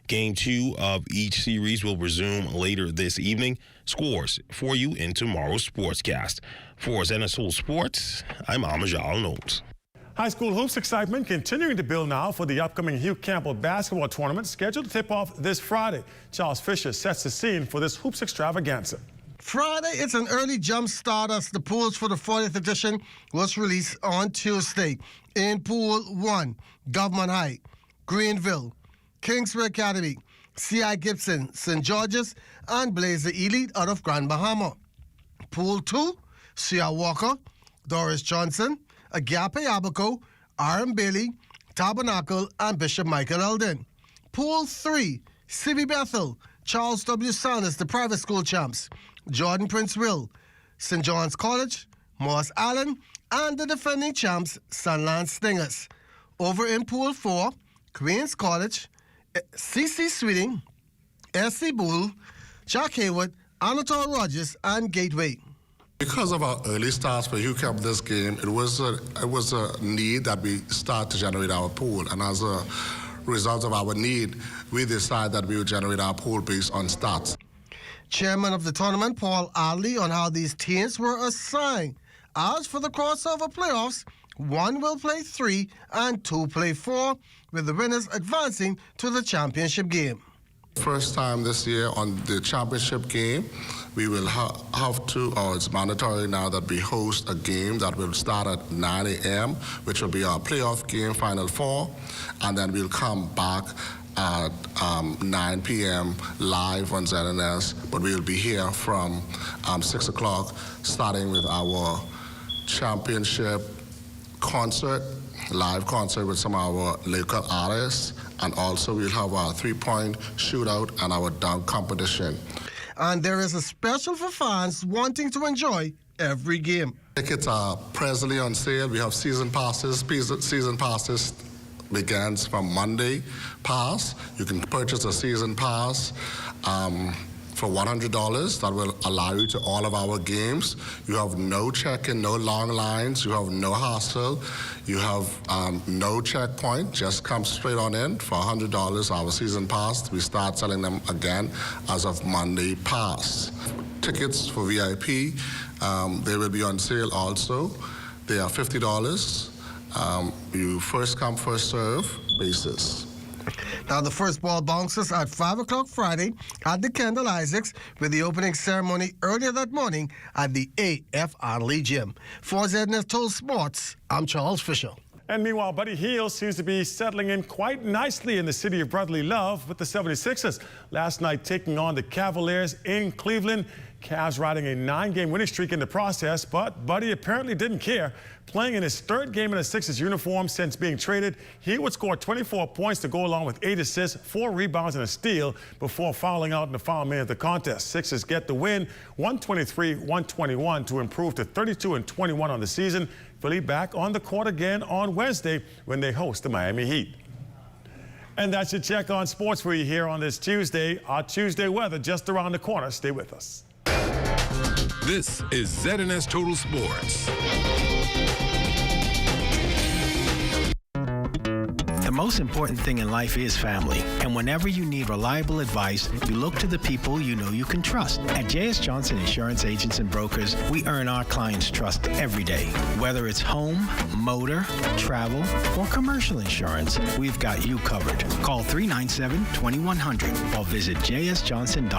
Game 2 of each series will resume later this evening. Scores for you in tomorrow's Sportscast. For ZNS Sports, I'm Amajal Notes. High school hoops excitement continuing to build now for the upcoming Hugh Campbell basketball tournament scheduled to tip off this Friday. Charles Fisher sets the scene for this hoops extravaganza. Friday, it's an early jump start as the pools for the 40th edition was released on Tuesday. In Pool 1, Government High, Greenville, Kingsway Academy, C.I. Gibson, St. George's, and Blazer Elite out of Grand Bahama. Pool 2, C.R. Walker, Doris Johnson, Agape Abaco, R.M. Bailey, Tabernacle, and Bishop Michael Eldon. Pool 3, C.B. Bethel, Charles W. Sanders, the private school champs, Jordan Prince Will, St. John's College, Morris Allen, and the defending champs, Sunland Stingers. Over in Pool 4, Queens College, C.C. Sweeting, S.C. Bull, Jack Hayward, Anatol Rogers, and Gateway. Because of our early starts for Hugh Campbell this game, it was a need that we start to generate our pool. And as a result of our need, we decided that we would generate our pool based on stats. Chairman of the tournament, Paul Adley, on how these teams were assigned. As for the crossover playoffs, 1 will play 3 and 2 play 4, with the winners advancing to the championship game. First time this year on the championship game, we will have to, or it's mandatory now that we host a game that will start at 9 a.m., which will be our playoff game, Final Four, and then we'll come back at 9 p.m. live on ZNS, but we'll be here from 6 o'clock, starting with our championship concert, live concert with some of our local artists, and also we'll have our three-point shootout and our dunk competition. And there is a special for fans wanting to enjoy every game. Tickets are presently on sale. We have season passes. Season passes begins from Monday pass. You can purchase a season pass for $100. That will allow you to all of our games. You have no check-in, no long lines. You have no hassle. You have no checkpoint. Just come straight on in for $100, our season pass. We start selling them again as of Monday pass. Tickets for VIP, they will be on sale also. They are $50. You first come, first serve basis. Now, the first ball bounces at 5 o'clock Friday at the Kendall Isaacs, with the opening ceremony earlier that morning at the A.F. Arley Gym. For ZNS Total Sports, I'm Charles Fisher. And meanwhile, Buddy Hield seems to be settling in quite nicely in the city of brotherly love with the 76ers. Last night, taking on the Cavaliers in Cleveland. Cavs riding a 9-game winning streak in the process, but Buddy apparently didn't care. Playing in his third game in a Sixers uniform since being traded, he would score 24 points to go along with 8 assists, 4 rebounds, and a steal before fouling out in the final minute of the contest. Sixers get the win, 123-121, to improve to 32-21 on the season. Philly back on the court again on Wednesday when they host the Miami Heat. And that's your check on sports for you here on this Tuesday. Our Tuesday weather just around the corner. Stay with us. This is ZNS Total Sports. The most important thing in life is family. And whenever you need reliable advice, you look to the people you know you can trust. At J.S. Johnson Insurance Agents and Brokers, we earn our clients' trust every day. Whether it's home, motor, travel, or commercial insurance, we've got you covered. Call 397-2100 or visit jsjohnson.com.